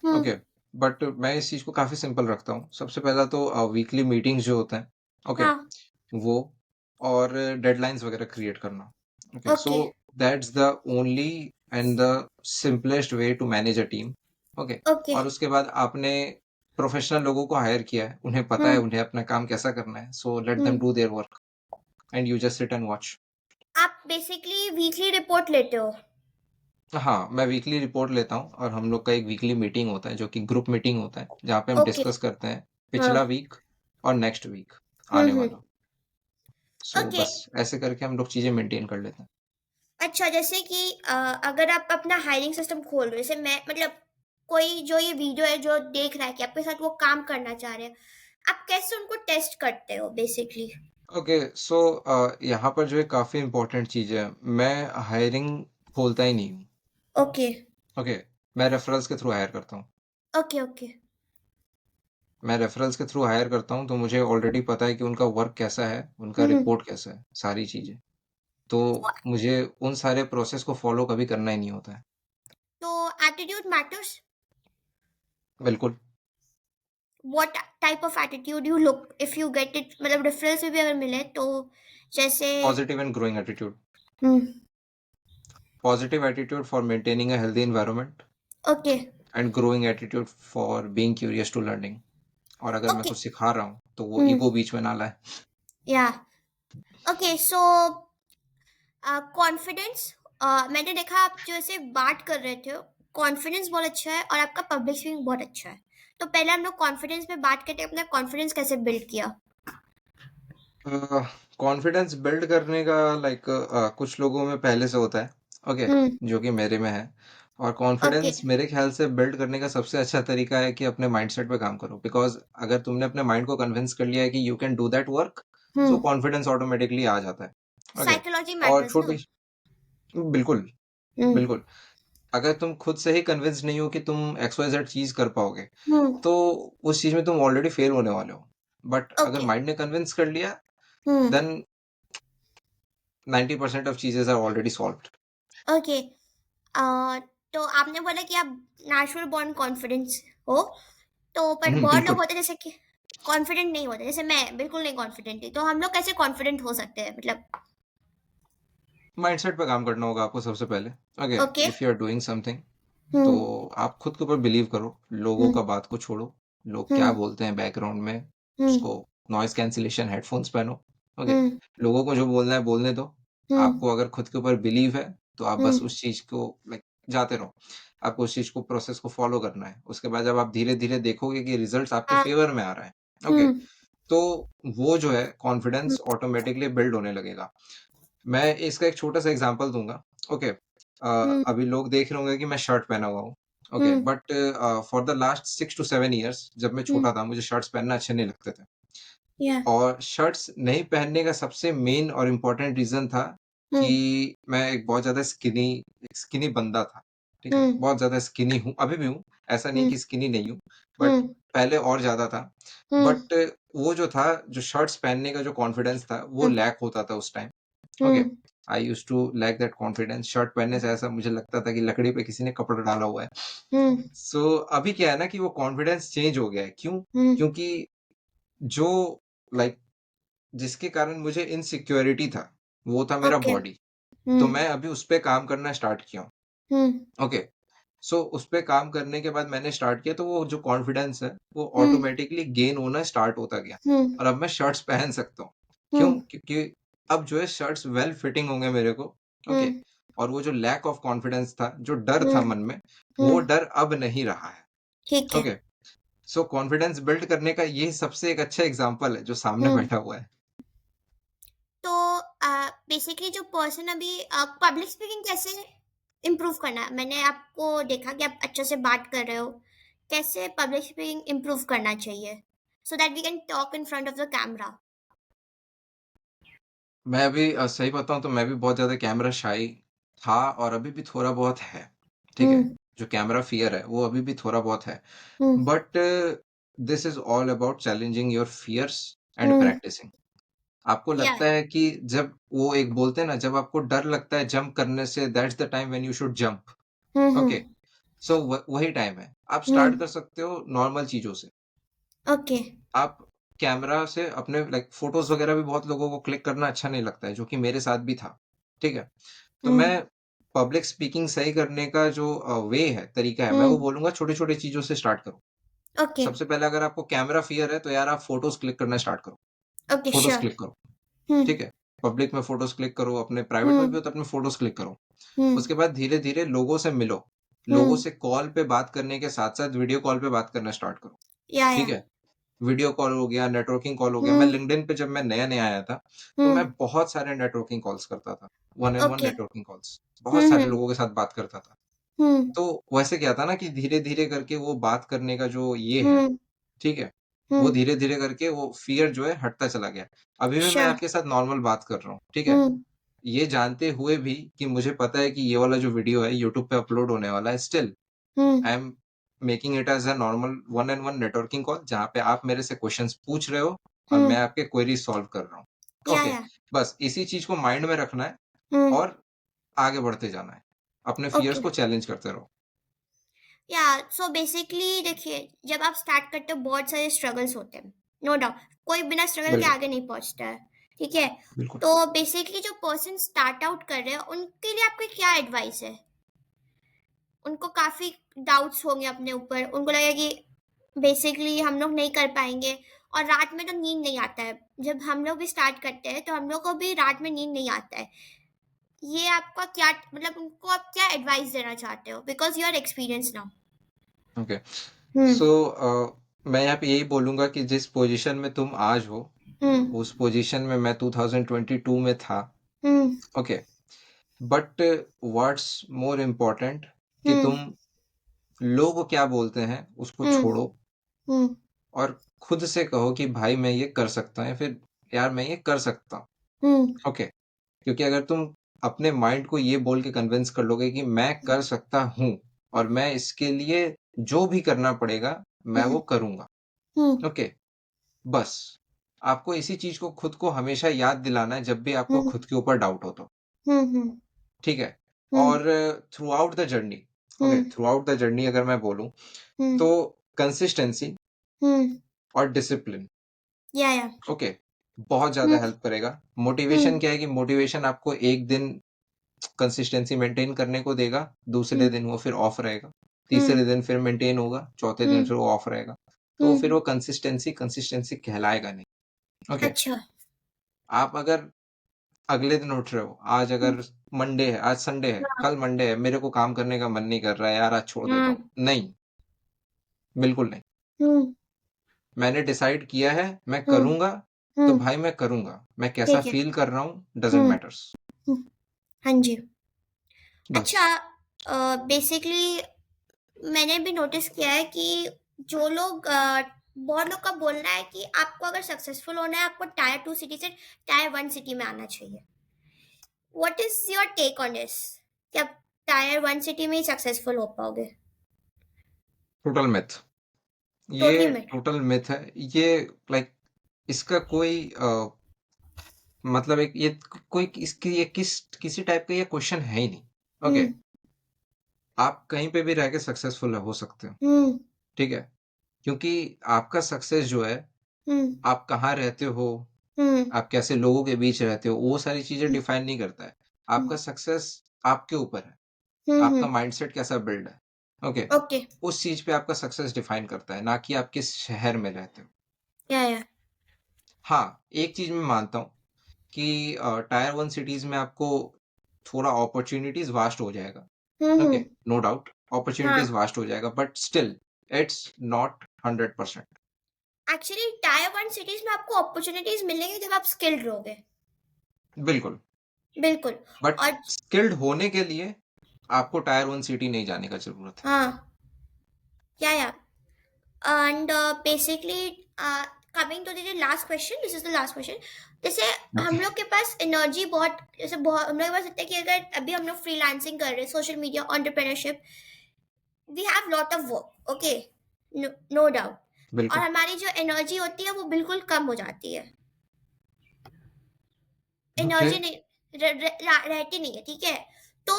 हम्म. ओके, बट मैं इस चीज़ को काफ़ी सिंपल रखता हूँ। सबसे पहला तो वीकली मीटिंग्स जो होते हैं, ओके, हाँ. वो, और डेडलाइंस वगैरह क्रिएट करना। Okay, so okay. That's the only and the simplest way to manage a team. Okay, okay. और उसके बाद आपने प्रोफेशनल लोगों को हायर किया है, उन्हें पता है हम्म. उन्हें अपना काम कैसा करना है, so let them hmm. Do their work and you just sit and watch. आप बेसिकली वीकली रिपोर्ट लेते हो? हाँ, मैं वीकली रिपोर्ट लेता हूँ, और हम लोग का एक वीकली मीटिंग होता है जो कि ग्रुप मीटिंग होता है, जहाँ पे हम ओके. डिस्कस करते हैं हाँ. पिछला वीक और नेक्स्ट वीक आने हम्म. वाला। सो ओके. बस ऐसे करके हम लोग चीज़ें मेंटेन कर लेते हैं। अच्छा, जैसे कि अगर आप अपना हायरिंग सिस्टम खोल रहे हो, जैसे मैं मतलब कोई जो ये वीडियो है जो देख रहा है कि आपके साथ वो काम करना चाह रहे हैं, आप कैसे उनको टेस्ट करते हो बेसिकली? ओके, सो यहाँ पर जो है काफ़ी इम्पोर्टेंट चीज़ है, मैं हायरिंग खोलता ही नहीं हूँ। ओके. ओके, मैं रेफरल्स के थ्रू हायर करता हूँ। ओके. ओके. मैं रेफरल्स के थ्रू हायर करता हूँ, तो मुझे ऑलरेडी पता है कि उनका वर्क कैसा है, उनका हम्म. रिपोर्ट कैसा है, सारी चीज़ें। तो तो मुझे उन सारे प्रोसेस को फॉलो कभी करना ही नहीं होता है। तो एटीट्यूड मैटर्स. बिल्कुल। What type of attitude you look if you get it, मतलब रेफरेंस में भी अगर मिले तो, जैसे. Positive and growing attitude. Hmm. Positive attitude for maintaining a healthy environment, okay. And growing attitude for being curious to learning. और अगर मैं ओके. कुछ सिखा रहा हूँ तो वो हम्म. ईगो बीच में ना लाए। या. ओके. सो कॉन्फिडेंस, मैंने देखा आप जो ऐसे बात कर रहे थे, कॉन्फिडेंस बहुत अच्छा है और आपका पब्लिक स्पीकिंग बहुत अच्छा है. तो पहले हम लोग कॉन्फिडेंस पे बात करते हैं, अपना कॉन्फिडेंस कैसे बिल्ड किया? कॉन्फिडेंस बिल्ड करने का लाइक कुछ लोगों में पहले से होता है, ओके, हम्म. जो कि मेरे में है। और ओके. कॉन्फिडेंस मेरे ख्याल से बिल्ड करने का सबसे अच्छा तरीका है कि अपने माइंडसेट पे काम करो, बिकॉज अगर तुमने अपने माइंड को कन्विंस कर लिया है कि you can do that work, so hmm. Confidence automatically आ जाता है। ओके, साइकोलॉजी और मैटर्स ना. छोटी, बिल्कुल, हम्म. बिल्कुल, अगर तुम खुद से ही कन्विंस नहीं हो कि तुम एक्स वाई जेड चीज कर पाओगे, हम्म. तो उस चीज में तुम ऑलरेडी फेल होने वाले हो। बट अगर ओके. माइंड ने कन्विंस कर लिया, हम्म. देन 90% ऑफ चीजें आर ऑलरेडी सॉल्व्ड। ओके. तो आपने बोला कि आप नेचुरल बॉर्न कॉन्फिडेंस हो, तो पर बहुत लोग बिल्कुल। होते हैं जैसे कि कॉन्फिडेंट नहीं होते, जैसे मैं बिल्कुल नहीं कॉन्फिडेंट थी. तो हम लोग कैसे कॉन्फिडेंट हो सकते हैं मतलब? माइंडसेट पे काम करना होगा आपको सबसे पहले। Okay, okay. If you are doing something, तो हम्म. आप खुद के ऊपर बिलीव करो, लोगों हम्म. का बात को छोड़ो, लोग क्या हुँ, बोलते हैं बैकग्राउंड में, हुँ, उसको नॉइज़ कैंसलेशन हेडफ़ोन्स पहनो, ओके? हुँ, लोगों को जो बोलना है बोलने दो। हुँ, आपको अगर खुद के ऊपर बिलीव है, तो आप हुँ, बस उस चीज़ को लाइक जाते रहो। आपको उस चीज़ को प्रोसेस को फ़ॉलो करना है। उसके बाद जब आप धीरे-धीरे देखोगे कि रिज़ल्ट्स आपके हाँ, फ़ेवर में आ रहा है, ओके? हुँ, तो वो जो है हुँ, कॉन्फिडेंस ऑटोमैटिकली बिल्ड होने लगेगा। मैं इसका एक छोटा-सा एग्ज़ाम्पल दूँगा, ओके? हुँ, अभी लोग देख रहे होंगे कि मैं शर्ट पहना हुआ हूँ, okay? Hmm, but for the last 6 to 7 years जब मैं हुँ, छोटा था, मुझे शर्ट्स पहनना अच्छे नहीं लगते थे या और शर्ट्स नहीं पहनने का सबसे मेन और इम्पोर्टेंट रीज़न था हुँ, कि मैं एक बहुत ज़्यादा एक स्किनी बंदा था, ठीक है? हुँ, बहुत ज़्यादा स्किनी हूँ, अभी भी हूँ, ऐसा नहीं हुँ, कि स्किनी नहीं हूँ, बट हुँ, पहले और ज़्यादा था। हुँ, बट वो जो था, जो शर्ट्स पहनने का जो कॉन्फिडेंस था, वो हुँ, लैक होता था उस time. Okay, hmm, I used to lack that confidence. Shirt पहनने से ऐसा मुझे लगता था कि लकड़ी पे किसी ने कपड़ा डाला हुआ है। हुँ, सो अभी क्या है ना कि वो कॉन्फिडेंस चेंज हो गया है। क्यों? हुँ, क्योंकि जो लाइक जिसके कारण मुझे इनसिक्योरिटी था, वो था मेरा ओके, बॉडी। हुँ, तो मैं अभी उस पे काम करना स्टार्ट किया हूँ। हुँ, ओके, सो उस पे काम करने के बाद मैंने स्टार्ट किया तो वो जो कॉन्फिडेंस है, वो हुँ, ऑटोमैटिकली गेन होना स्टार्ट होता गया हुँ, और अब मैं शर्ट्स पहन सकता हूँ। हुँ, क्यों? क्योंकि अब जो है शर्ट्स वेल फिटिंग होंगे मेरे को, हुँ, ओके? और वो जो लैक ऑफ कॉन्फिडेंस था, जो डर हुँ, था मन में, हुँ, वो डर अब नहीं रहा है। ठीक है। ओके, सो कॉन्फिडेंस बिल्ड करने का ये सबसे एक अच्छा एग्ज़ाम्पल है जो सामने हुँ, बैठा हुआ है। तो बेसिकली जो पर्सन अभी पब्लिक स्पीकिंग कैसे इम्प्रूव करना है? मैंने आपको देखा कि आप अच्छे से बात कर रहे हो। कैसे पब्लिक स्पीकिंग इम्प्रूव करना चाहिए? So that we can talk in front of the camera. मैं अभी सही बताऊँ तो मैं भी बहुत ज़्यादा कैमरा शाई था और अभी भी थोड़ा बहुत है, ठीक है? हुँ, जो कैमरा फ़ियर है, वो अभी भी थोड़ा बहुत है। Hmm, but this is all about challenging your fears and hmm, practising. आपको लगता या है कि जब वो एक बोलते हैं ना, जब आपको डर लगता है जंप करने से, that's the time when you should jump, hmm, hmm, okay? So वही टाइम है। आप हुँ, स्टार्ट कर सकते हो नॉर्मल चीज़ों से। ओके। आप कैमरा से अपने लाइक फ़ोटोज़ वगैरह भी बहुत लोगों को क्लिक करना अच्छा नहीं लगता है, जो कि मेरे साथ भी था, ठीक है? तो हुँ, मैं पब्लिक स्पीकिंग सही करने का जो वे है, तरीका है, मैं हुँ, वो बोलूँगा छोटी-छोटी चीज़ों से स्टार्ट करो। ओके, सबसे पहले अगर आपको कैमरा फ़ियर है, तो यार आप फ़ोटोज़ क्लिक करना स्टार्ट करो, ओके, फ़ोटोज़ श्योर। क्लिक करो, हुँ, ठीक है? पब्लिक में फ़ोटोज़ क्लिक करो, अपने प्राइवेट में भी हुँ, हो तो अपने फ़ोटोज़ क्लिक करो। हुँ, उसके बाद धीरे-धीरे लोगों से मिलो, हुँ, लोगों से कॉल पे बात करने के साथ-साथ वीडियो कॉल पे बात करना स्टार्ट करो, या, ठीक है? वीडियो कॉल हो गया, नेटवर्किंग कॉल हो गया। मैं हुँ, लिंक्डइन पे जब मैं नया-नया आया था, तो हुँ, मैं बहुत सारे नेटवर्किंग कॉल्स करता था, one and one okay. Networking calls. बहुत हुँ, सारे हुँ, लोगों के साथ बात करता था। हुँ, तो वैसे क्या था ना कि धीरे-धीरे करके वो बात करने का जो ये है, हुँ, ठीक है? हुँ, वो धीरे-धीरे करके वो फ़ियर जो है हटता चला गया। अभी भी मैं श्योर। आपके साथ नॉर्मल बात कर रहा हूँ, ठीक है? हुँ, ये जानते हुए भी कि मुझे पता है कि ये वाला जो वीडियो है यूट्यूब पे अपलोड होने वाला है, still hmm, I am making it as a normal one and one networking call जहाँ पे आप मेरे से क्वेश्चन्स पूछ रहे हो और हुँ, मैं आपके क्वेरीज़ सॉल्व कर रहा हूँ। ओके, या, बस इसी चीज़ को माइंड में रखना है हुँ, और आगे बढ़ते जाना है। अपने फ़ियर्स ओके। को चैलेंज करते रहो। या सो बेसिकली देखिए, जब आप स्टार्ट करते हो बहुत सारे स्ट्रगल्स होते हैं, नो डाउट। कोई बिना स्ट्रगल के बिल्कुल, आगे नहीं पहुँचता है, ठीक है? बिल्कुल। तो बेसिकली जो पर्सन स्टार्ट आउट कर रहे हैं, उनके लिए आपकी क्या एडवाइस है? उनको काफ़ी डाउट्स होंगे अपने ऊपर, उनको लगेगा कि बेसिकली हम लोग नहीं कर पाएँगे और रात में तो नींद नहीं आता है। जब हम लोग भी स्टार्ट करते हैं, तो हम लोग को भी रात में नींद नहीं आता है। ये आपका क्या मतलब उनको आप क्या एडवाइस देना चाहते हो? Because you are experienced now. Okay, hmm, so मैं यहाँ पे यही बोलूँगा कि जिस पोज़ीशन में तुम आज हो, हुँ, उस पोज़ीशन में मैं 2022 में था। Hmm, okay, but what's more important कि हुँ, तुम लोग क्या बोलते हैं उसको हुँ, छोड़ो हुँ, और खुद से कहो कि भाई मैं ये कर सकता हूँ या फिर यार मैं ये कर सकता हूँ। हुँ, ओके, क्योंकि अगर तुम अपने माइंड को ये बोल के कन्विंस कर लोगे कि मैं कर सकता हूँ और मैं इसके लिए जो भी करना पड़ेगा, मैं हुँ, वो करूँगा। हुँ, ओके, बस आपको इसी चीज़ को खुद को हमेशा याद दिलाना है जब भी आपको हुँ, खुद के ऊपर डाउट हो तो, हुँ, हुँ, ठीक है? हुँ, और through out the journey, hmm, okay, through out the journey अगर मैं बोलूँ हुँ, तो कंसिस्टेंसी हुँ, और डिसिप्लिन, या, ओके, बहुत ज़्यादा हुँ, हेल्प करेगा। हुँ, मोटिवेशन क्या है कि मोटिवेशन आपको एक दिन कंसिस्टेंसी मेंटेन करने को देगा, हुँ, दूसरे दिन वो फिर ऑफ रहेगा, हुँ, तीसरे दिन फिर मेंटेन होगा, चौथे दिन हुँ, फिर वो ऑफ रहेगा। तो फिर वो कंसिस्टेंसी कहलाएगा नहीं। ओके, अच्छा। आप अगर अगले दिन उठ रहे हो, आज अगर मंडे है, आज संडे है, हाँ। कल मंडे है, मेरे को काम करने का मन नहीं कर रहा है यार, आज छोड़ देता हाँ। हूँ, नहीं, बिल्कुल नहीं। हम्म। मैंने डिसाइड किया है मैं हम्म। करूंगा, तो हम्म। भाई मैं करूंगा, मैं कैसा ठीक है। फील कर रहा हूँ डजेंट हम्म। मैटर्स। हम्म। हाँ जी। बस। अच्छा, बेसिकली मैंने भी नोटिस किया है कि जो लोग बहुत लोग का बोलना है कि आपको अगर सक्सेसफुल होना है आपको टायर 2 सिटी से टायर 1 सिटी में आना चाहिए। What is your take on this, कि आप टायर 1 सिटी में ही सक्सेसफुल हो पाओगे? टोटल मिथ, ये टोटली में। टोटल मिथ है ये। लाइक इसका कोई मतलब एक ये कोई इसकी ये किसी टाइप का ये क्वेश्चन है ही नहीं। ओके, हम्म। आप कहीं पे भी रह के सक्सेसफुल हो सकते हो, हम्म। ठीक है, क्योंकि आपका सक्सेस जो है, हम्म। आप कहाँ रहते हो, हम्म। आप कैसे लोगों के बीच रहते हो, वो सारी चीजें हम्म। डिफाइन नहीं करता है। हम्म। आपका सक्सेस आपके ऊपर है, आपका हम्म। माइंडसेट कैसा बिल्ड है। Okay, okay. उस चीज पे आपका सक्सेस डिफाइन करता है, ना कि आप किस शहर में रहते हो। या। हाँ, एक चीज मैं मानता हूँ कि टायर वन सिटीज में आपको थोड़ा अपॉर्चुनिटीज वास्ट हो जाएगा। ओके, हम्म। नो डाउट, अपॉर्चुनिटीज हाँ। वास्ट हो जाएगा, but still it's not 100%। Actually tyre 1 cities में आपको अपॉर्चुनिटीज मिलेंगी जब आप स्किल्ड रहोगे। बिल्कुल, बिल्कुल। बट और स्किल्ड होने के लिए आपको टायर वन सिटी नहीं जाने का जरूरत है। हाँ, या and basically coming to the last question, this is the last question. जैसे हम ओके, लोग के पास एनर्जी बहुत, जैसे बहुत हम लोग के पास इतना है कि अगर अभी हम लोग फ्रीलांसिंग कर रहे हैं, social media entrepreneurship, we have lot of work, okay, no doubt. और बिल्कुल। हमारी जो एनर्जी होती है वो बिल्कुल कम हो जाती है। ओके, एनर्जी नहीं रहती नहीं है, ठीक है। तो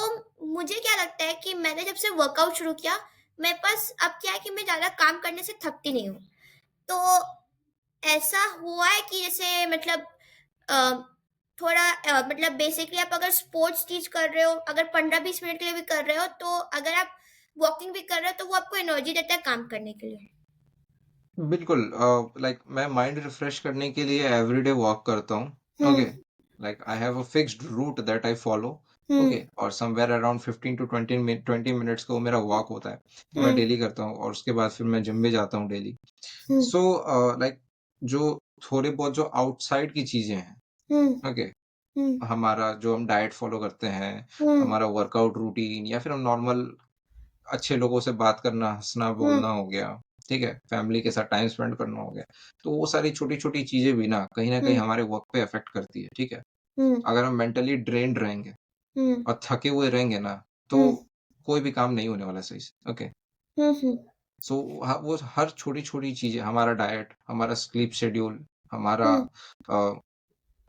मुझे क्या लगता है कि मैंने जब से वर्कआउट शुरू किया, मेरे पास अब क्या है कि मैं ज़्यादा काम करने से थकती नहीं हूँ। तो ऐसा हुआ है कि जैसे मतलब अ, थोड़ा मतलब बेसिकली आप अगर स्पोर्ट्स टीच कर रहे हो, अगर 15-20 मिनट के लिए भी कर रहे हो, तो अगर आप वॉकिंग भी कर रहे हो तो वो आपको एनर्जी देता है काम करने के लिए। बिल्कुल। लाइक मैं माइंड रिफ्रेश करने के लिए एवरीडे वॉक करता हूँ। Okay, hmm. Like I have a fixed route that I follow. Hmm. Okay, और समवेयर अराउंड 15 to 20 मिनट्स का वो मेरा वॉक होता है, तो मैं हम्म। डेली करता हूँ, और उसके बाद फिर मैं जिम भी जाता हूँ डेली। हम्म। सो लाइक जो थोड़े बहुत जो आउटसाइड की चीजें हैं, हम्म। ओके, हम्म। हमारा जो हम डाइट फॉलो करते हैं, हम्म। हमारा वर्कआउट रूटीन, या फिर हम नॉर्मल अच्छे लोगों से बात करना, हँसना हम्म। बोलना हो गया, ठीक है? फैमिली के साथ टाइम स्पेंड करना हो गया। तो वो सारी छोटी-छोटी चीज़ें भी ना कहीं न कहीं हम्म। हमारे वर्क पे इफ़ेक्ट करती है, ठीक है? हम्म। अगर हम मेंटली ड्रेन्ड रहेंगे हम्म। और थके हुए रहेंगे ना, हम्म। तो कोई भी काम नहीं होने वाला सही से, ओके? हम्म। सो वो हर छोटी-छोटी चीज़ें, हमारा डाइट, हमारा स्लीप शेड्यूल, हमारा हम्म। अ,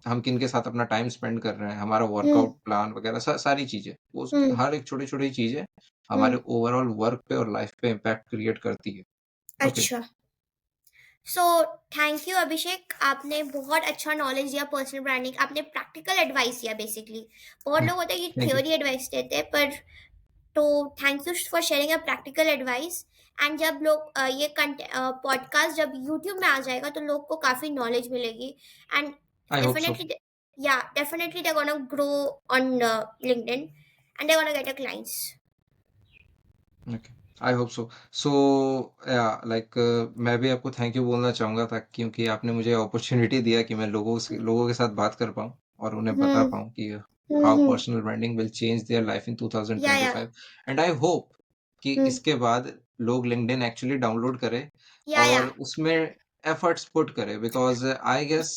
हम किनके साथ अपना टाइम स्पेंड कर रहे हैं, हमारा हम्म। वर्कआउट प्लान वगैरह सारी चीज़ें, वो हम्म। हर एक छोटी-छोटी चीज़ें हम्म। हमारे ओवरऑल वर्क पे और लाइफ पे इम्पैक्ट क्रिएट करती है। ओके, अच्छा। सो थैंक यू अभिषेक, आपने बहुत अच्छा नॉलेज दिया पर्सनल ब्रांडिंग, आपने प्रैक्टिकल एडवाइस दिया बेसिकली। बहुत लोग होते हैं कि थैंक यू। थ्योरी एडवाइस देते हैं, पर तो thank you for sharing a practical advice. And जब लोग ये पॉडकास्ट जब यूट्यूब में आ जाएगा तो लोग को काफ़ी नॉलेज मिलेगी। And I hope so. Definitely, yeah definitely they gonna grow on LinkedIn and they gonna get a clients. Okay, I hope so. So yeah like मैं भी आपको थैंक यू बोलना चाहूँगा, ताकि क्योंकि आपने मुझे अपॉर्चुनिटी दिया कि मैं लोगों के साथ बात कर पाऊँ और उन्हें बता हम्म। पाऊँ कि how hmm. Personal branding will change their life in yeah 2025। And I hope कि हम्म। इसके बाद लोग लिंक्डइन एक्चुअली डाउनलोड करें या और उसमें एफर्ट्स पुट करें, because I guess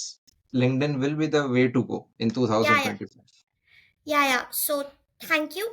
LinkedIn will be the way to go in yeah 2025। या सो थैंक यू।